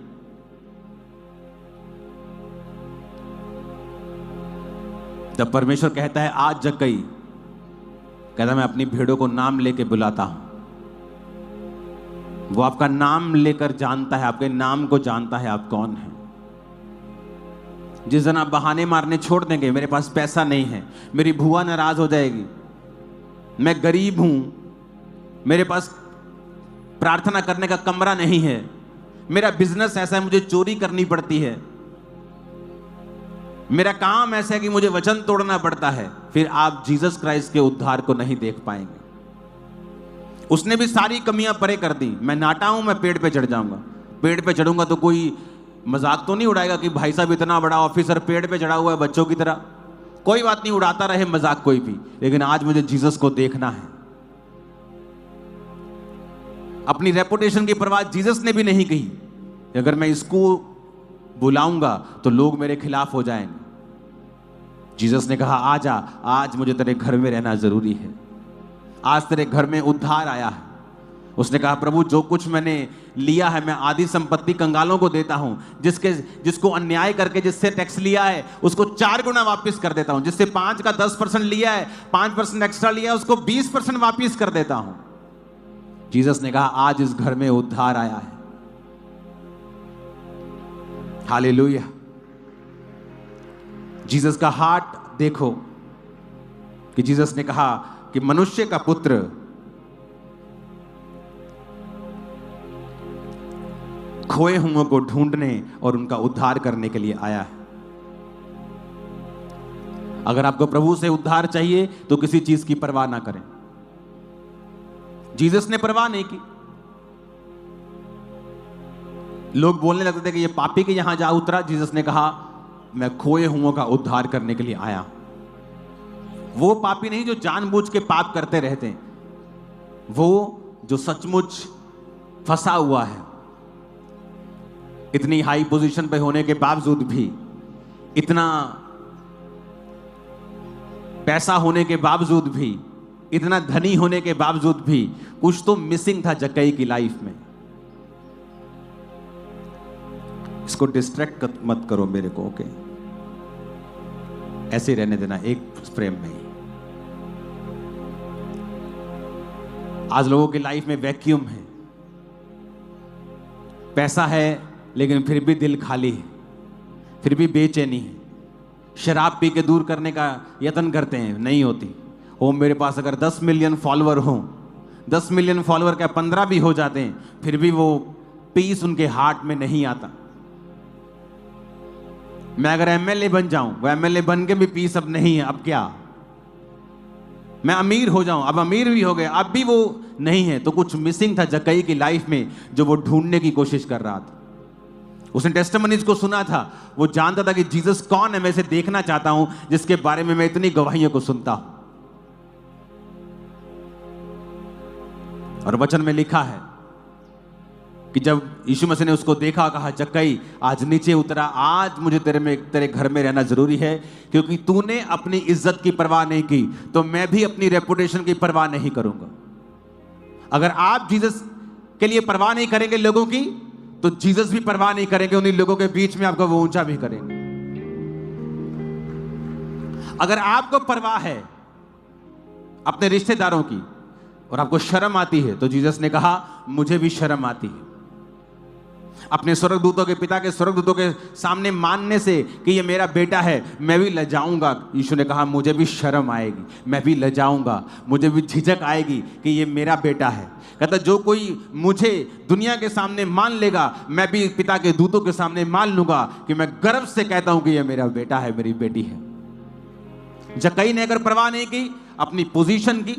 जब परमेश्वर कहता है आज जक्कई, कहता मैं अपनी भेड़ों को नाम लेके बुलाता हूं। वो आपका नाम लेकर जानता है, आपके नाम को जानता है आप कौन हैं। जिस दिन आप बहाने मारने छोड़ देंगे, मेरे पास पैसा नहीं है, मेरी बुआ नाराज हो जाएगी, मैं गरीब हूं, मेरे पास प्रार्थना करने का कमरा नहीं है, मेरा बिजनेस ऐसा है, मुझे चोरी करनी पड़ती है, मेरा काम ऐसा है कि मुझे वचन तोड़ना पड़ता है, फिर आप जीसस क्राइस्ट के उद्धार को नहीं देख पाएंगे। उसने भी सारी कमियां परे कर दी। मैं नाटा हूं, मैं पेड़ पे चढ़ जाऊंगा। पेड़ पे चढ़ूंगा तो कोई मजाक तो नहीं उड़ाएगा कि भाई साहब इतना बड़ा ऑफिसर पेड़ पे चढ़ा हुआ है बच्चों की तरह। कोई बात नहीं, उड़ाता रहे मजाक कोई भी, लेकिन आज मुझे जीसस को देखना है। अपनी रेपुटेशन की परवाह जीसस ने भी नहीं कही। अगर मैं इसको बुलाऊंगा तो लोग मेरे खिलाफ हो जाएंगे। जीसस ने कहा आजा, आज मुझे तेरे घर में रहना जरूरी है। आज तेरे घर में उद्धार आया है। उसने कहा प्रभु जो कुछ मैंने लिया है मैं आधी संपत्ति कंगालों को देता हूं। जिसको अन्याय करके जिससे टैक्स लिया है उसको 4 गुना वापस कर देता हूं। जिससे 5 का 10% लिया है, 5% एक्स्ट्रा लिया है, उसको 20% वापस कर देता हूं। जीसस ने कहा आज इस घर में उद्धार आया है। हालेलुया। जीसस का हार्ट देखो कि जीसस ने कहा कि मनुष्य का पुत्र खोए हुओं को ढूंढने और उनका उद्धार करने के लिए आया है। अगर आपको प्रभु से उद्धार चाहिए तो किसी चीज की परवाह ना करें। जीसस ने परवाह नहीं की। लोग बोलने लगते थे कि ये पापी के यहां जा उतरा। जीसस ने कहा मैं खोए हुओं का उद्धार करने के लिए आया। वो पापी नहीं जो जानबूझ के पाप करते रहते हैं, वो जो सचमुच फंसा हुआ है। इतनी हाई पोजीशन पे होने के बावजूद भी, इतना पैसा होने के बावजूद भी, इतना धनी होने के बावजूद भी कुछ तो मिसिंग था जक्कई की लाइफ में। इसको डिस्ट्रैक्ट मत करो मेरे को, ओके? ऐसे रहने देना एक फ्रेम में ही। आज लोगों की लाइफ में वैक्यूम है। पैसा है लेकिन फिर भी दिल खाली है, फिर भी बेचैनी है। शराब पी के दूर करने का यत्न करते हैं, नहीं होती। ओ मेरे पास अगर 10 मिलियन फॉलोअर हो, 10 मिलियन फॉलोअर क्या 15 भी हो जाते हैं, फिर भी वो पीस उनके हार्ट में नहीं आता। मैं अगर एमएलए बन जाऊं, वो एमएलए बन के भी पीस अब नहीं है। अब क्या? मैं अमीर हो जाऊं, अब अमीर भी हो गए, अब भी वो नहीं है। तो कुछ मिसिंग था जक्कई की लाइफ में जो वो ढूंढने की कोशिश कर रहा था। उसने टेस्टिमनीज को सुना था, वो जानता था कि जीसस कौन है, मैं इसे देखना चाहता हूं जिसके बारे में मैं इतनी गवाहियों को सुनता हूं। और वचन में लिखा है कि जब यीशु मसीह ने उसको देखा, कहा जक्कई आज नीचे उतरा, आज मुझे तेरे घर में रहना जरूरी है, क्योंकि तूने अपनी इज्जत की परवाह नहीं की तो मैं भी अपनी रेपुटेशन की परवाह नहीं करूंगा। अगर आप जीसस के लिए परवाह नहीं करेंगे लोगों की, तो जीसस भी परवाह नहीं करेंगे उन्हीं लोगों के बीच में, आपको वो ऊंचा भी करेंगे। अगर आपको परवाह है अपने रिश्तेदारों की और आपको शर्म आती है, तो जीसस ने कहा मुझे भी शर्म आती है। अपने स्वर्गदूतों के पिता के स्वर्गदूतों के सामने मानने से कि ये मेरा बेटा है, मैं भी लजाऊंगा। यीशु ने कहा मुझे भी शर्म आएगी, मैं भी लजाऊंगा, मुझे भी झिझक आएगी कि ये मेरा बेटा है। कहता जो कोई मुझे दुनिया के सामने मान लेगा, मैं भी पिता के दूतों के सामने मान लूंगा कि मैं गर्व से कहता हूं कि ये मेरा बेटा है, मेरी बेटी है। जक्कई ने अगर परवाह नहीं की अपनी पोजीशन की,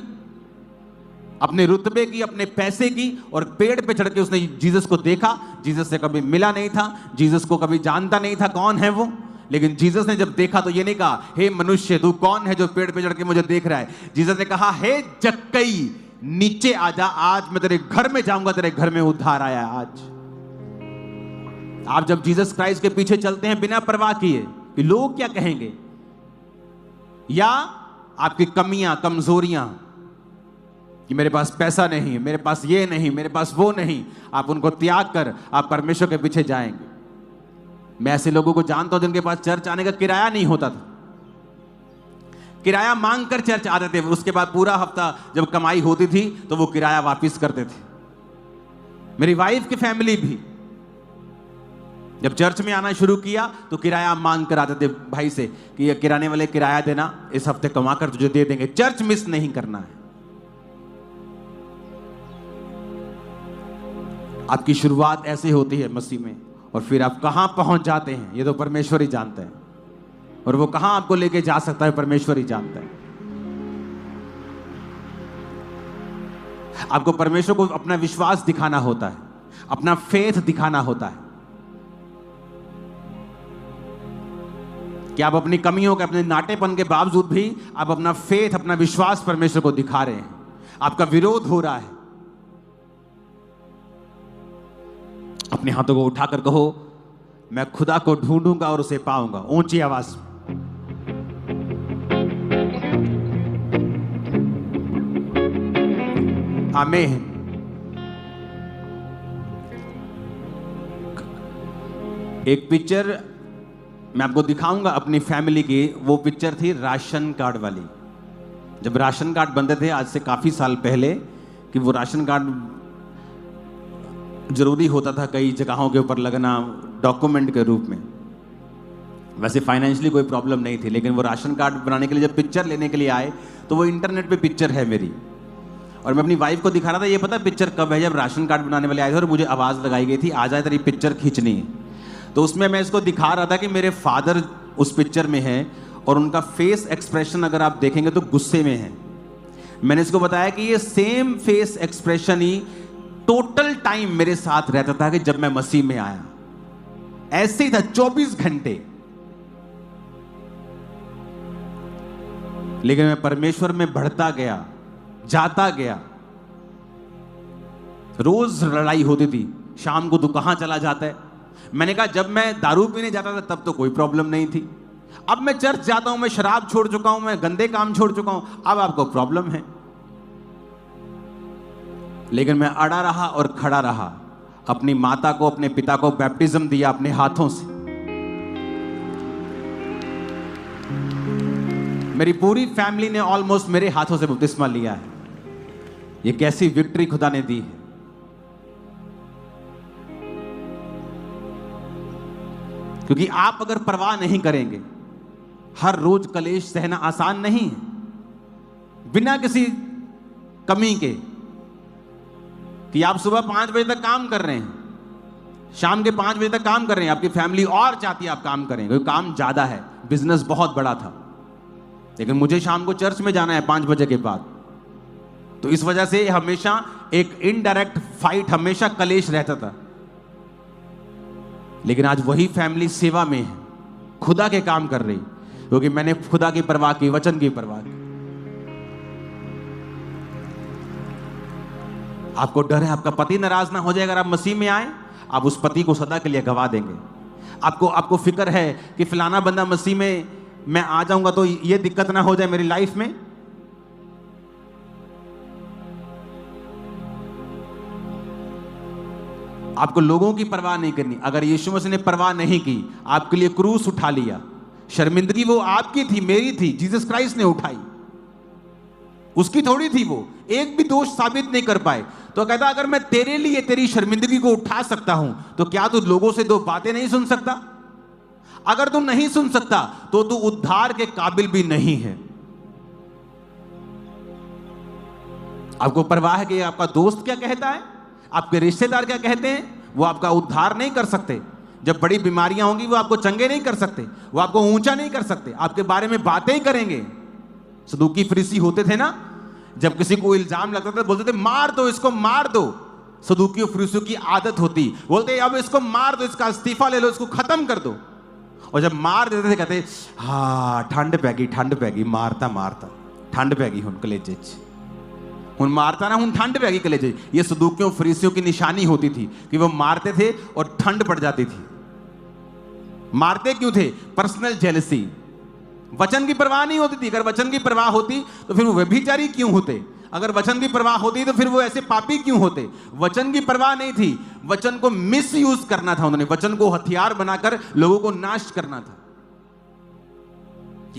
अपने रुतबे की, अपने पैसे की, और पेड़ पे चढ़ के उसने जीसस को देखा। जीसस से कभी मिला नहीं था, जीसस को कभी जानता नहीं था कौन है वो, लेकिन जीसस ने जब देखा तो ये नहीं कहा हे मनुष्य तू कौन है जो पेड़ पे चढ़ के मुझे देख रहा है। जीसस ने कहा हे जक्कई नीचे आजा, आज मैं तेरे घर में जाऊंगा, तेरे घर में उद्धार आया है आज। आप जब जीसस क्राइस्ट के पीछे चलते हैं बिना परवाह किए कि लोग क्या कहेंगे, या आपकी कमियां कमजोरियां कि मेरे पास पैसा नहीं है, मेरे पास ये नहीं, मेरे पास वो नहीं, आप उनको त्याग कर आप परमेश्वर के पीछे जाएंगे। मैं ऐसे लोगों को जानता हूं जिनके पास चर्च आने का किराया नहीं होता था, किराया मांग कर चर्च आते थे। उसके बाद पूरा हफ्ता जब कमाई होती थी तो वो किराया वापस करते थे। मेरी वाइफ की फैमिली भी जब चर्च में आना शुरू किया तो किराया मांग कर आते थे भाई से कि ये किराने वाले किराया देना, इस हफ्ते कमा कर तुझे दे देंगे, चर्च मिस नहीं करना है। आपकी शुरुआत ऐसे होती है मसीह में, और फिर आप कहां पहुंच जाते हैं ये तो परमेश्वर ही जानते हैं। और वो कहां आपको लेके जा सकता है परमेश्वर ही जानता है। आपको परमेश्वर को अपना विश्वास दिखाना होता है, अपना फेथ दिखाना होता है कि आप अपनी कमियों के, अपने नाटेपन के बावजूद भी आप अपना फेथ, अपना विश्वास परमेश्वर को दिखा रहे हैं। आपका विरोध हो रहा है, अपने हाथों को उठाकर कहो, मैं खुदा को ढूंढूंगा और उसे पाऊंगा, ऊंची आवाज में। आमीन। एक पिक्चर मैं आपको दिखाऊंगा अपनी फैमिली की। वो पिक्चर थी राशन कार्ड वाली। जब राशन कार्ड बनते थे आज से काफी साल पहले, कि वो राशन कार्ड जरूरी होता था कई जगहों के ऊपर लगना डॉक्यूमेंट के रूप में। वैसे फाइनेंशियली कोई प्रॉब्लम नहीं थी, लेकिन वो राशन कार्ड बनाने के लिए जब पिक्चर लेने के लिए आए तो वो इंटरनेट पे पिक्चर है मेरी, और मैं अपनी वाइफ को दिखा रहा था, ये पता पिक्चर कब है, जब राशन कार्ड बनाने वाले आए थे और मुझे आवाज़ लगाई गई थी, आ जाए तेरी पिक्चर खींचनी है। तो उसमें मैं इसको दिखा रहा था कि मेरे फादर उस पिक्चर में हैं और उनका फेस एक्सप्रेशन अगर आप देखेंगे तो गुस्से में है। मैंने इसको बताया कि ये सेम फेस एक्सप्रेशन ही टोटल टाइम मेरे साथ रहता था कि जब मैं मसीह में आया, ऐसे ही था 24 घंटे। लेकिन मैं परमेश्वर में बढ़ता गया, जाता गया। रोज लड़ाई होती थी, शाम को तू कहां चला जाता है। मैंने कहा जब मैं दारू पीने जाता था तब तो कोई प्रॉब्लम नहीं थी, अब मैं चर्च जाता हूं, मैं शराब छोड़ चुका हूं, मैं गंदे काम छोड़ चुका हूं, अब आपको प्रॉब्लम है। लेकिन मैं अड़ा रहा और खड़ा रहा, अपनी माता को, अपने पिता को बैप्टिज्म दिया अपने हाथों से। मेरी पूरी फैमिली ने ऑलमोस्ट मेरे हाथों से बपतिस्मा लिया है। ये कैसी विक्ट्री खुदा ने दी है। क्योंकि आप अगर परवाह नहीं करेंगे, हर रोज कलेश सहना आसान नहीं है, बिना किसी कमी के, कि आप सुबह 5 बजे तक काम कर रहे हैं, शाम के 5 बजे तक काम कर रहे हैं, आपकी फैमिली और चाहती है आप काम करें क्योंकि काम ज्यादा है, बिजनेस बहुत बड़ा था, लेकिन मुझे शाम को चर्च में जाना है 5 बजे के बाद। तो इस वजह से हमेशा एक इनडायरेक्ट फाइट, हमेशा कलेश रहता था। लेकिन आज वही फैमिली सेवा में है, खुदा के काम कर रही, क्योंकि मैंने खुदा की परवाह की, वचन की परवाह की। आपको डर है आपका पति नाराज ना हो जाए अगर आप मसीह में आए, आप उस पति को सदा के लिए गवा देंगे। आपको फिक्र है कि फलाना बंदा मसीह में मैं आ जाऊंगा तो ये दिक्कत ना हो जाए मेरी लाइफ में। आपको लोगों की परवाह नहीं करनी। अगर यीशु मसीह ने परवाह नहीं की, आपके लिए क्रूस उठा लिया, शर्मिंदगी वो आपकी थी, मेरी थी, जीसस क्राइस्ट ने उठाई, उसकी थोड़ी थी। वो एक भी दोष साबित नहीं कर पाए, तो कहता अगर मैं तेरे लिए तेरी शर्मिंदगी को उठा सकता हूं तो क्या तू लोगों से 2 बातें नहीं सुन सकता? अगर तू नहीं सुन सकता तो तू उद्धार के काबिल भी नहीं है। आपको परवाह है कि आपका दोस्त क्या कहता है, आपके रिश्तेदार क्या कहते हैं, वो आपका उद्धार नहीं कर सकते। जब बड़ी बीमारियां होंगी वो आपको चंगे नहीं कर सकते, वो आपको ऊंचा नहीं कर सकते, आपके बारे में बातें ही करेंगे। सदूकी फरीसी होते थे ना, जब किसी को इल्जाम लगता था बोलते थे मार दो इसको, मार दो। सदूकी फरीसियों की आदत होती, बोलते अब इसको मार दो, इसका इस्तीफा ले लो, इसको खत्म कर दो। और जब मार देते थे कहते हाँ ठंड पैगी मारता मारता ठंड पैगी हुन कलेजे हुन मारता ना हुन ठंड पैगी कलेजे। ये सदूकियों फरीसियों की निशानी होती थी कि वो मारते थे और ठंड पड़ जाती थी। मारते क्यों थे? Personal jealousy. वचन की परवाह नहीं होती थी। अगर वचन की परवाह होती तो फिर वो व्यभिचारी क्यों होते? अगर वचन की परवाह होती तो फिर वो ऐसे पापी क्यों होते? वचन की परवाह नहीं थी, वचन को मिस यूज करना था उन्होंने, वचन को हथियार बनाकर लोगों को नाश करना था।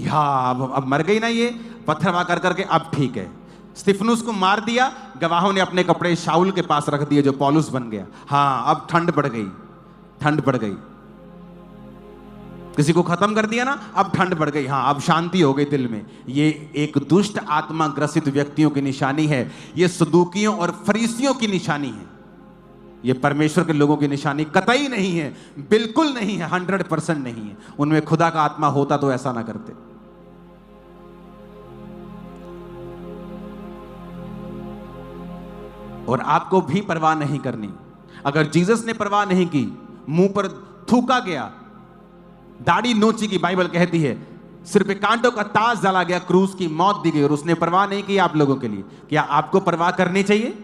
हाँ अब मर गई ना ये, पत्थरवा कर करके अब ठीक है। स्तिफनुस को मार दिया, गवाहों ने अपने कपड़े शाऊल के पास रख दिए जो पौलुस बन गया। हाँ अब ठंड पड़ गई, ठंड पड़ गई। किसी को खत्म कर दिया ना, अब ठंड बढ़ गई, हाँ अब शांति हो गई दिल में। ये एक दुष्ट आत्मा ग्रसित व्यक्तियों की निशानी है, ये सदूकियों और फरीसियों की निशानी है। ये परमेश्वर के लोगों की निशानी कतई नहीं है, बिल्कुल नहीं है, 100% नहीं है। उनमें खुदा का आत्मा होता तो ऐसा ना करते। और आपको भी परवाह नहीं करनी। अगर जीसस ने परवाह नहीं की, मुंह पर थूका गया, दाढ़ी नोची की, बाइबल कहती है सिर पे कांटों का ताज डाला गया, क्रूस की मौत दी गई, और उसने परवाह नहीं की आप लोगों के लिए, क्या आपको परवाह करनी चाहिए?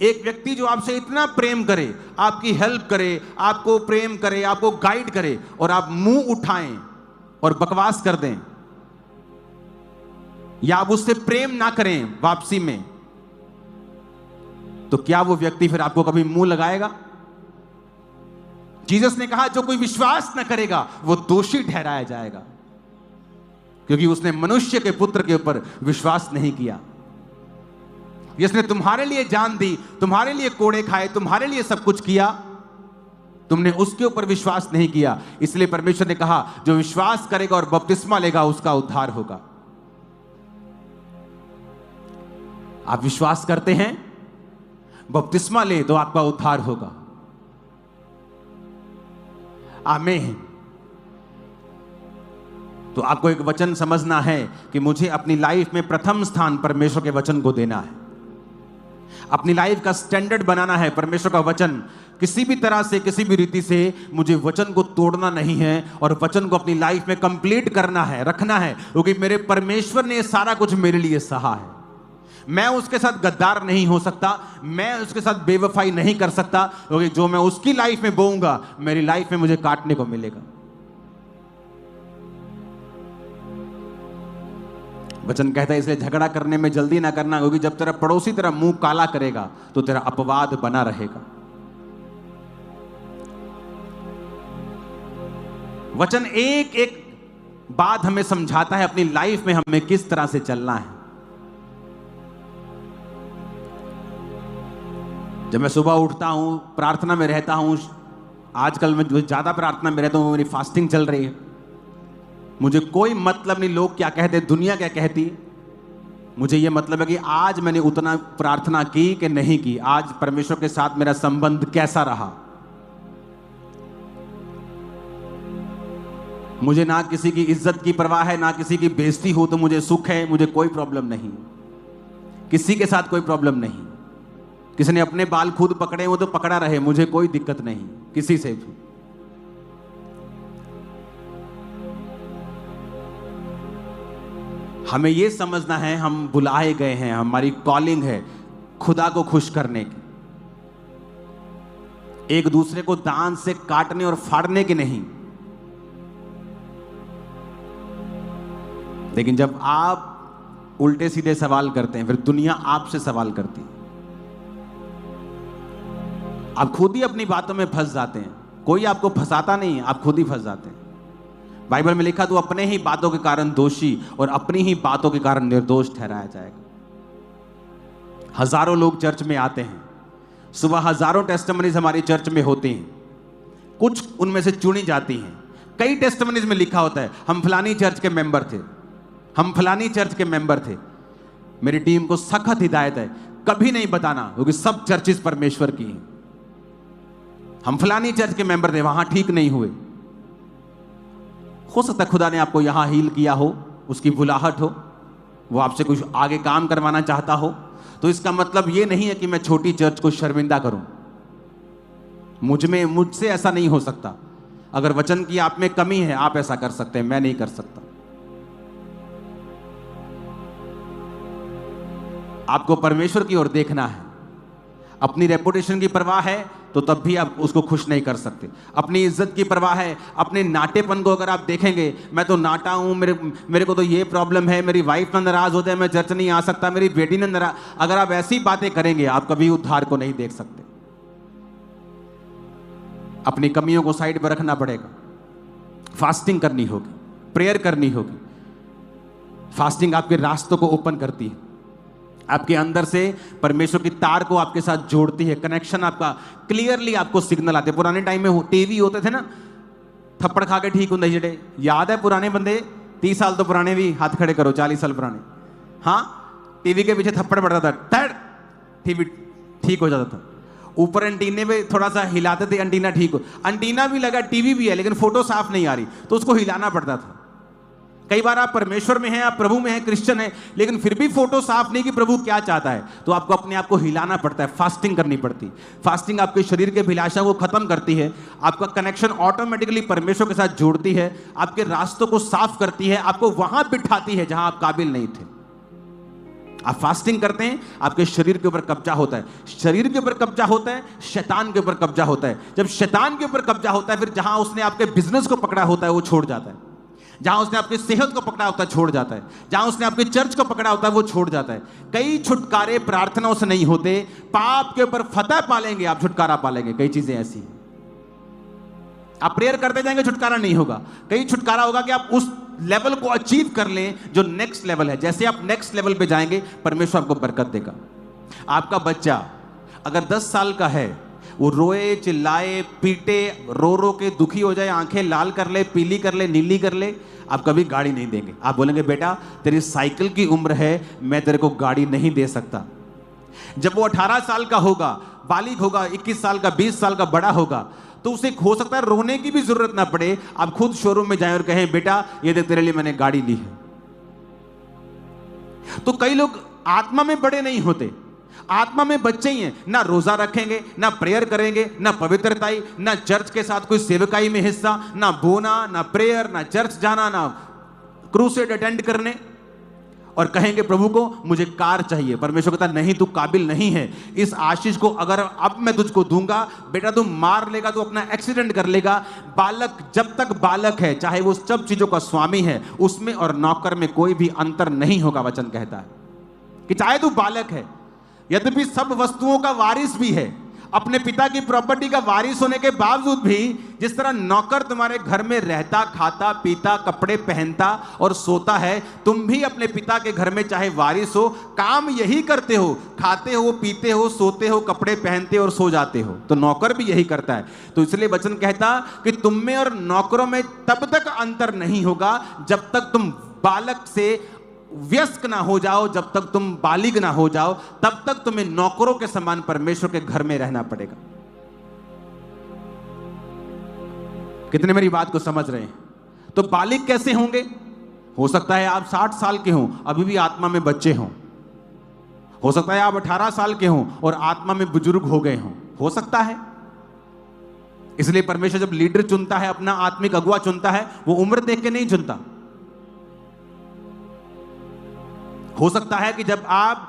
एक व्यक्ति जो आपसे इतना प्रेम करे, आपकी हेल्प करे, आपको प्रेम करे, आपको गाइड करे, और आप मुंह उठाएं और बकवास कर दें, या आप उससे प्रेम ना करें वापसी में, तो क्या वो व्यक्ति फिर आपको कभी मुंह लगाएगा? जीसस ने कहा जो कोई विश्वास न करेगा वो दोषी ठहराया जाएगा, क्योंकि उसने मनुष्य के पुत्र के ऊपर विश्वास नहीं किया। जिसने तुम्हारे लिए जान दी, तुम्हारे लिए कोड़े खाए, तुम्हारे लिए सब कुछ किया, तुमने उसके ऊपर विश्वास नहीं किया। इसलिए परमेश्वर ने कहा जो विश्वास करेगा और बपतिस्मा लेगा उसका उद्धार होगा। आप विश्वास करते हैं, बपतिस्मा ले तो आपका उद्धार होगा। आमीन। तो आपको एक वचन समझना है कि मुझे अपनी लाइफ में प्रथम स्थान परमेश्वर के वचन को देना है। अपनी लाइफ का स्टैंडर्ड बनाना है परमेश्वर का वचन। किसी भी तरह से, किसी भी रीति से मुझे वचन को तोड़ना नहीं है, और वचन को अपनी लाइफ में कंप्लीट करना है, रखना है, क्योंकि मेरे परमेश्वर ने सारा कुछ मेरे लिए सहा है। मैं उसके साथ गद्दार नहीं हो सकता, मैं उसके साथ बेवफाई नहीं कर सकता, क्योंकि जो मैं उसकी लाइफ में बोऊंगा मेरी लाइफ में मुझे काटने को मिलेगा। वचन कहता है इसलिए झगड़ा करने में जल्दी ना करना, क्योंकि जब तेरा पड़ोसी तेरा मुंह काला करेगा तो तेरा अपवाद बना रहेगा। वचन एक एक बात हमें समझाता है अपनी लाइफ में हमें किस तरह से चलना है। जब मैं सुबह उठता हूं, प्रार्थना में रहता हूं, आजकल मैं जो ज्यादा प्रार्थना में रहता हूं, मेरी फास्टिंग चल रही है, मुझे कोई मतलब नहीं लोग क्या कहते, दुनिया क्या कहती। मुझे यह मतलब है कि आज मैंने उतना प्रार्थना की कि नहीं की, आज परमेश्वर के साथ मेरा संबंध कैसा रहा। मुझे ना किसी की इज्जत की परवाह है, ना किसी की बेइज्जती हो तो मुझे सुख है, मुझे कोई प्रॉब्लम नहीं, किसी के साथ कोई प्रॉब्लम नहीं। किसी ने अपने बाल खुद पकड़े हो तो पकड़ा रहे, मुझे कोई दिक्कत नहीं किसी से भी। हमें यह समझना है हम बुलाए गए हैं, हमारी कॉलिंग है खुदा को खुश करने की, एक दूसरे को दांत से काटने और फाड़ने की नहीं। लेकिन जब आप उल्टे सीधे सवाल करते हैं, फिर दुनिया आपसे सवाल करती है। आप खुद ही अपनी बातों में फंस जाते हैं, कोई आपको फंसाता नहीं, आप खुद ही फंस जाते हैं। बाइबल में लिखा तो अपने ही बातों के कारण दोषी और अपनी ही बातों के कारण निर्दोष ठहराया जाएगा। हजारों लोग चर्च में आते हैं, सुबह हजारों टेस्टिमनीज हमारी चर्च में होती हैं, कुछ उनमें से चुनी जाती हैं। कई टेस्टिमनीज में लिखा होता है हम फलानी चर्च के मेंबर थे, हम फलानी चर्च के मेंबर थे। मेरी टीम को सख्त हिदायत है कभी नहीं बताना, क्योंकि सब चर्चेस परमेश्वर की हैं। हम फलानी चर्च के मेंबर थे, वहां ठीक नहीं हुए। हो सकता है खुदा ने आपको यहां हील किया हो, उसकी बुलाहट हो, वो आपसे कुछ आगे काम करवाना चाहता हो, तो इसका मतलब ये नहीं है कि मैं छोटी चर्च को शर्मिंदा करूं। मुझसे ऐसा नहीं हो सकता। अगर वचन की आप में कमी है आप ऐसा कर सकते हैं, मैं नहीं कर सकता। आपको परमेश्वर की ओर देखना है। अपनी रेपुटेशन की परवाह है तो तब भी आप उसको खुश नहीं कर सकते। अपनी इज्जत की परवाह है, अपने नाटेपन को अगर आप देखेंगे, मैं तो नाटा हूं, मेरे को तो ये प्रॉब्लम है, मेरी वाइफ ना नाराज हो जाए, मैं चर्च नहीं आ सकता, मेरी बेटी ने नाराज, अगर आप ऐसी बातें करेंगे आप कभी उद्धार को नहीं देख सकते। अपनी कमियों को साइड पर रखना पड़ेगा, फास्टिंग करनी होगी, प्रेयर करनी होगी। फास्टिंग आपके रास्तों को ओपन करती है, आपके अंदर से परमेश्वर की तार को आपके साथ जोड़ती है, कनेक्शन आपका क्लियरली आपको सिग्नल आते हैं। पुराने टाइम में टीवी होते थे ना, थप्पड़ खा के ठीक होंगे जेडे, याद है पुराने बंदे, 30 साल तो पुराने भी हाथ खड़े करो, 40 साल पुराने। हाँ, टीवी के पीछे थप्पड़ पड़ता था, टीवी ठीक हो जाता था। ऊपर एंटीने पे थोड़ा सा हिलाते थे, एंटीना ठीक हो, एंटीना भी लगा, टीवी भी है, लेकिन फोटो साफ नहीं आ रही, तो उसको हिलाना पड़ता था। कई बार आप परमेश्वर में हैं, आप प्रभु में हैं, क्रिश्चियन हैं, लेकिन फिर भी फोटो साफ नहीं कि प्रभु क्या चाहता है, तो आपको अपने आप को हिलाना पड़ता है, फास्टिंग करनी पड़ती। फास्टिंग आपके शरीर के अभिलाषा को खत्म करती है, आपका कनेक्शन ऑटोमेटिकली परमेश्वर के साथ जोड़ती है, आपके रास्तों को साफ करती है, आपको वहां बिठाती है जहां आप काबिल नहीं थे। आप फास्टिंग करते हैं, आपके शरीर के ऊपर कब्जा होता है, शरीर के ऊपर कब्जा होता है, शैतान के ऊपर कब्जा होता है। जब शैतान के ऊपर कब्जा होता है, फिर जहां उसने आपके बिजनेस को पकड़ा होता है वो छोड़ जाता है, जहां उसने आपकी सेहत को पकड़ा होता है छोड़ जाता है, जहां उसने आपके चर्च को पकड़ा होता है वो छोड़ जाता है। कई छुटकारे प्रार्थनाओं से नहीं होते, पाप के ऊपर फतह पालेंगे आप, छुटकारा पालेंगे। कई चीजें ऐसी हैं, आप प्रेयर करते जाएंगे, छुटकारा नहीं होगा। कई छुटकारा होगा कि आप उस लेवल को अचीव कर लें जो नेक्स्ट लेवल है। जैसे आप नेक्स्ट लेवल पे जाएंगे, परमेश्वर आपको बरकत देगा। आपका बच्चा अगर 10 साल का है, वो रोए, चिल्लाए, पीटे, रो रो के दुखी हो जाए, आंखें लाल कर ले, पीली कर ले, नीली कर ले, आप कभी गाड़ी नहीं देंगे। आप बोलेंगे बेटा तेरी साइकिल की उम्र है, मैं तेरे को गाड़ी नहीं दे सकता। जब वो 18 साल का होगा, बालिग होगा, 21 साल का, 20 साल का बड़ा होगा, तो उसे हो सकता है रोने की भी जरूरत ना पड़े, आप खुद शोरूम में जाएं और कहें बेटा ये देख तेरे लिए मैंने गाड़ी ली है। तो कई लोग आत्मा में बड़े नहीं होते, आत्मा में बच्चे ही हैं, ना रोजा रखेंगे, ना प्रेयर करेंगे, ना पवित्रताई, ना चर्च के साथ कोई सेवकाई में हिस्सा, ना बोना, ना प्रेयर, ना चर्च जाना, ना क्रूसेड अटेंड करने, और कहेंगे प्रभु को मुझे कार चाहिए। परमेश्वर कहता नहीं, तू काबिल नहीं है। इस आशीष को अगर अब मैं तुझको दूंगा, बेटा तू मार लेगा, तू अपना एक्सीडेंट कर लेगा। बालक जब तक बालक है, चाहे वो सब चीजों का स्वामी है, उसमें और नौकर में कोई भी अंतर नहीं होगा। वचन कहता है कि चाहे तू बालक है, यद्यपि सब वस्तुओं का वारिस भी है, अपने पिता की प्रॉपर्टी का वारिस होने के बावजूद भी, जिस तरह नौकर तुम्हारे घर में रहता, खाता, पीता, कपड़े पहनता और सोता है, तुम भी अपने पिता के घर में चाहे वारिस हो, काम यही करते हो, खाते हो, पीते हो, सोते हो, कपड़े पहनते और सो जाते हो। तो नौकर भी यही करता है। तो इसलिए वचन कहता कि तुम में और नौकरों में तब तक अंतर नहीं होगा जब तक तुम बालक से व्यस्क ना हो जाओ, जब तक तुम बालिग ना हो जाओ, तब तक तुम्हें नौकरों के समान परमेश्वर के घर में रहना पड़ेगा। कितने मेरी बात को समझ रहे हैं? तो बालिग कैसे होंगे? हो सकता है आप 60 साल के हों, अभी भी आत्मा में बच्चे हों। हो सकता है आप 18 साल के हों और आत्मा में बुजुर्ग हो गए हों। हो सकता है। इसलिए परमेश्वर जब लीडर चुनता है, अपना आत्मिक अगुवा चुनता है, वो उम्र देख के नहीं चुनता। हो सकता है कि जब आप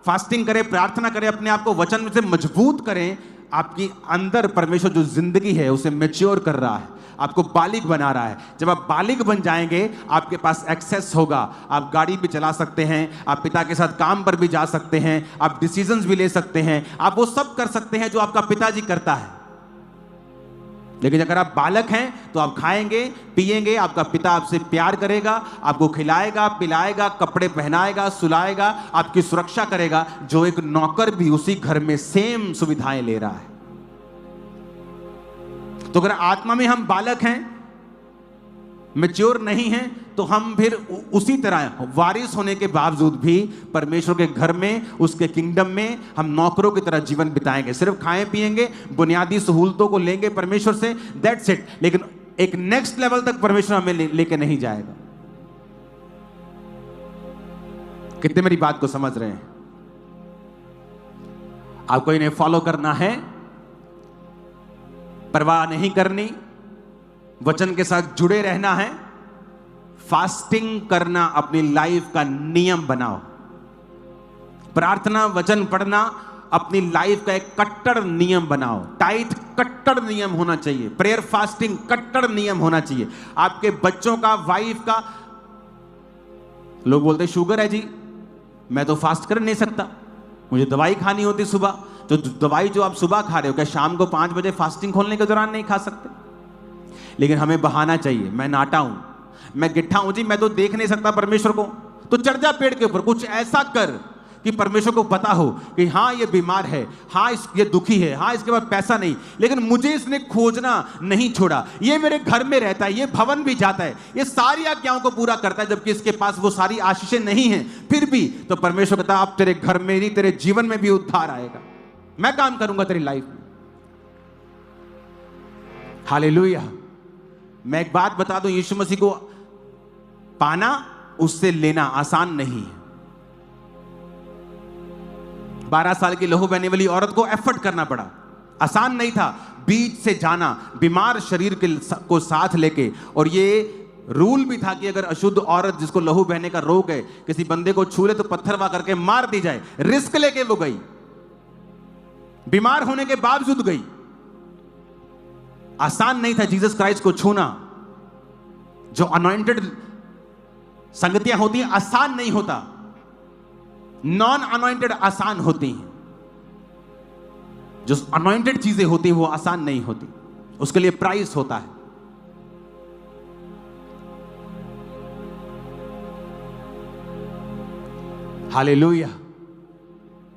फास्टिंग करें, प्रार्थना करें, अपने आप को वचन से मजबूत करें, आपकी अंदर परमेश्वर जो जिंदगी है उसे मैच्योर कर रहा है, आपको बालिग बना रहा है। जब आप बालिग बन जाएंगे, आपके पास एक्सेस होगा, आप गाड़ी भी चला सकते हैं, आप पिता के साथ काम पर भी जा सकते हैं, आप डिसीजंस भी ले सकते हैं, आप वो सब कर सकते हैं जो आपका पिताजी करता है। लेकिन अगर आप बालक हैं तो आप खाएंगे, पिएंगे, आपका पिता आपसे प्यार करेगा, आपको खिलाएगा, पिलाएगा, कपड़े पहनाएगा, सुलाएगा, आपकी सुरक्षा करेगा, जो एक नौकर भी उसी घर में सेम सुविधाएं ले रहा है। तो अगर आत्मा में हम बालक हैं, मैच्योर नहीं हैं, तो हम फिर उसी तरह वारिस होने के बावजूद भी परमेश्वर के घर में, उसके किंगडम में हम नौकरों की तरह जीवन बिताएंगे। सिर्फ खाएं पिएंगे, बुनियादी सहूलतों को लेंगे परमेश्वर से, दैट्स इट। लेकिन एक नेक्स्ट लेवल तक परमेश्वर हमें लेके नहीं जाएगा। कितने मेरी बात को समझ रहे हैं? आपको इन्हें फॉलो करना है, परवाह नहीं करनी, वचन के साथ जुड़े रहना है, फास्टिंग करना अपनी लाइफ का नियम बनाओ। प्रार्थना, वचन पढ़ना अपनी लाइफ का एक कट्टर नियम बनाओ। टाइट कट्टर नियम होना चाहिए। प्रेयर, फास्टिंग कट्टर नियम होना चाहिए। आपके बच्चों का, वाइफ का। लोग बोलते हैं शुगर है जी, मैं तो फास्ट कर नहीं सकता, मुझे दवाई खानी होती सुबह। तो दवाई जो आप सुबह खा रहे हो, क्या शाम को 5 बजे फास्टिंग खोलने के दौरान नहीं खा सकते? लेकिन हमें बहाना चाहिए, मैं नाटा हूं, मैं गिट्ठा हूं जी, मैं तो देख नहीं सकता परमेश्वर को। तो चढ़ जा पेड़ के ऊपर, कुछ ऐसा कर कि परमेश्वर को पता हो कि हाँ ये बीमार है, हाँ ये दुखी है, हाँ इसके पास पैसा नहीं, लेकिन मुझे इसने खोजना नहीं छोड़ा, ये मेरे घर में रहता है, ये भवन भी जाता है, ये सारी आज्ञाओं को पूरा करता है, जबकि इसके पास वो सारी आशीषें नहीं हैं। फिर भी तो परमेश्वर कहता अब तेरे घर में नहीं, तेरे जीवन में भी उद्धार आएगा। मैं काम करूंगा तेरी लाइफ में। हालेलुया। मैं एक बात बता दूं, यीशु मसीह को पाना, उससे लेना आसान नहीं है। 12 साल की लहू बहने वाली औरत को एफर्ट करना पड़ा, आसान नहीं था। बीच से जाना, बीमार शरीर को साथ लेके, और ये रूल भी था कि अगर अशुद्ध औरत जिसको लहू बहने का रोग है किसी बंदे को छू ले तो पत्थरवा करके मार दी जाए। रिस्क लेके वो गई, बीमार होने के बावजूद गई। आसान नहीं था जीसस क्राइस्ट को छूना। जो अनॉइंटेड संगतियां होती हैं आसान नहीं होता, नॉन अनॉइंटेड आसान होती हैं। जो अनॉइंटेड चीजें होती हैं वो आसान नहीं होती, उसके लिए प्राइस होता है। हालेलुया।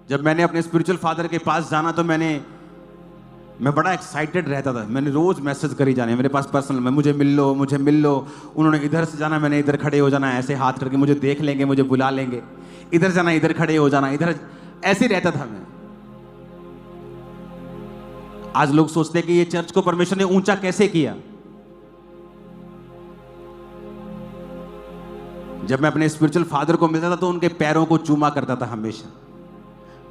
जब मैंने अपने स्पिरिचुअल फादर के पास जाना तो मैं बड़ा एक्साइटेड रहता था। मैंने रोज मैसेज करी जाने मेरे पास पर्सनल में, मुझे मिल लो, मुझे मिल लो। उन्होंने इधर से जाना, मैंने इधर खड़े हो जाना, ऐसे हाथ करके मुझे देख लेंगे, मुझे बुला लेंगे। इधर जाना, इधर खड़े हो जाना, इधर, ऐसे रहता था मैं। आज लोग सोचते हैं कि ये चर्च को परमेश्वर ने ऊंचा कैसे किया। जब मैं अपने स्पिरिचुअल फादर को मिलता था तो उनके पैरों को चूमा करता था हमेशा।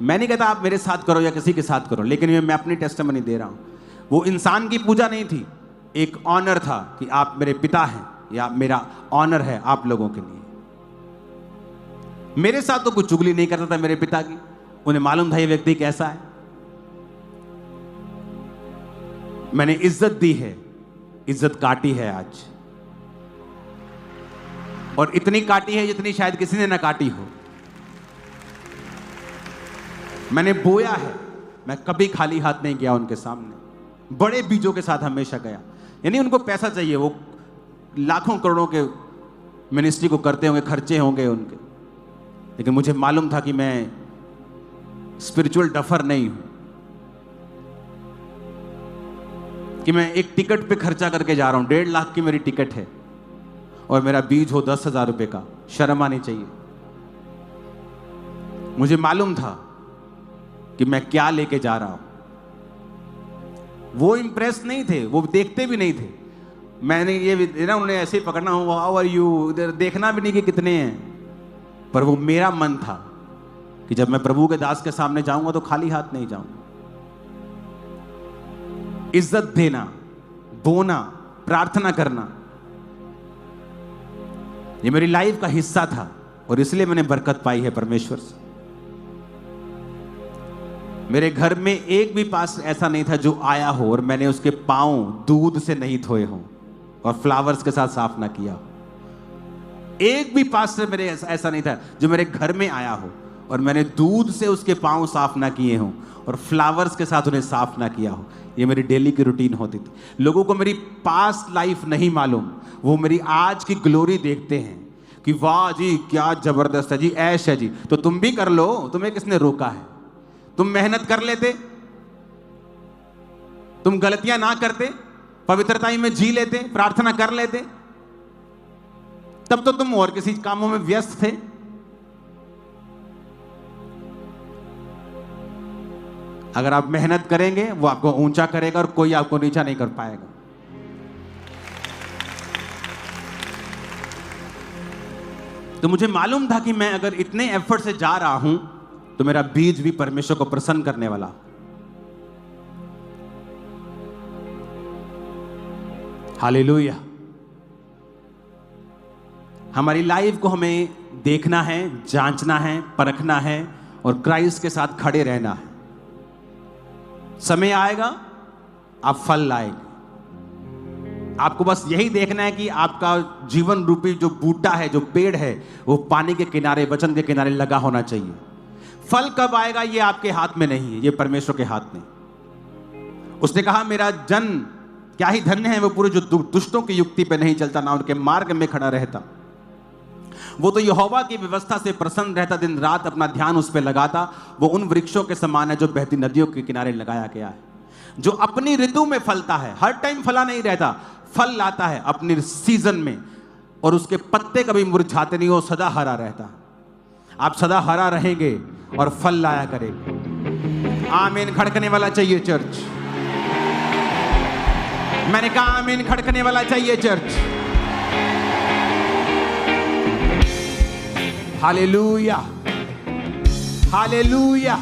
मैं नहीं कहता आप मेरे साथ करो या किसी के साथ करो, लेकिन मैं अपनी टेस्टिमनी दे रहा हूं। वो इंसान की पूजा नहीं थी, एक ऑनर था कि आप मेरे पिता हैं, या मेरा ऑनर है आप लोगों के लिए। मेरे साथ तो कुछ चुगली नहीं करता था मेरे पिता की, उन्हें मालूम था ये व्यक्ति कैसा है। मैंने इज्जत दी है, इज्जत काटी है आज, और इतनी काटी है जितनी शायद किसी ने ना काटी हो। मैंने बोया है, मैं कभी खाली हाथ नहीं गया उनके सामने, बड़े बीजों के साथ हमेशा गया। यानी उनको पैसा चाहिए, वो लाखों करोड़ों के मिनिस्ट्री को करते होंगे, खर्चे होंगे उनके, लेकिन मुझे मालूम था कि मैं स्पिरिचुअल डफर नहीं हूं, कि मैं एक टिकट पे खर्चा करके जा रहा हूं। 1.5 लाख की मेरी टिकट है और मेरा बीज हो 10,000 रुपए का, शर्म आनी चाहिए। मुझे मालूम था कि मैं क्या लेके जा रहा हूं। वो इंप्रेस नहीं थे, वो देखते भी नहीं थे। मैंने ये ना, उन्होंने ऐसे ही पकड़ना हो, हाउ आर यू, इधर देखना भी नहीं कि कितने हैं। पर वो मेरा मन था कि जब मैं प्रभु के दास के सामने जाऊंगा तो खाली हाथ नहीं जाऊंगा। इज्जत देना, बोना, प्रार्थना करना, ये मेरी लाइफ का हिस्सा था, और इसलिए मैंने बरकत पाई है परमेश्वर से। मेरे घर में एक भी पास ऐसा नहीं था जो आया हो और मैंने उसके पांव दूध से नहीं धोए हों और फ्लावर्स के साथ साफ ना किया हो। एक भी पास मेरे ऐसा नहीं था जो मेरे घर में आया हो और मैंने दूध से उसके पांव साफ ना किए हों और फ्लावर्स के साथ उन्हें साफ ना किया हो। ये मेरी डेली की रूटीन होती थी। लोगों को मेरी पास्ट लाइफ नहीं मालूम, वो मेरी आज की ग्लोरी देखते हैं कि वाह जी क्या जबरदस्त है जी, ऐश है जी। तो तुम भी कर लो, तुम्हें किसने रोका है? तुम मेहनत कर लेते, तुम गलतियां ना करते, पवित्रता में जी लेते, प्रार्थना कर लेते, तब तो तुम और किसी कामों में व्यस्त थे। अगर आप मेहनत करेंगे वो आपको ऊंचा करेगा और कोई आपको नीचा नहीं कर पाएगा। तो मुझे मालूम था कि मैं अगर इतने एफर्ट से जा रहा हूं तो मेरा बीज भी परमेश्वर को प्रसन्न करने वाला। हालेलुया। हमारी लाइफ को हमें देखना है, जांचना है, परखना है और क्राइस्ट के साथ खड़े रहना है। समय आएगा आप फल लाएंगे। आपको बस यही देखना है कि आपका जीवन रूपी जो बूटा है, जो पेड़ है, वो पानी के किनारे, वचन के किनारे लगा होना चाहिए। फल कब आएगा ये आपके हाथ में नहीं है, ये परमेश्वर के हाथ में। उसने कहा मेरा जन क्या ही धन्य है वो पूरे जो दुष्टों की युक्ति पे नहीं चलता, ना उनके मार्ग में खड़ा रहता। वो तो यहोवा की व्यवस्था से प्रसन्न रहता, दिन रात अपना ध्यान उस पर लगाता। वो उन वृक्षों के समान है जो बहती नदियों के किनारे लगाया गया है, जो अपनी ऋतु में फलता है। हर टाइम फला नहीं रहता, फल लाता है अपनी सीजन में, और उसके पत्ते कभी मुरझाते नहीं, वो सदा हरा रहता। आप सदा हरा रहेंगे और फल लाया करेंगे। आमीन खड़कने वाला चाहिए चर्च। मैंने कहा आमीन खड़कने वाला चाहिए चर्च। Hallelujah, hallelujah.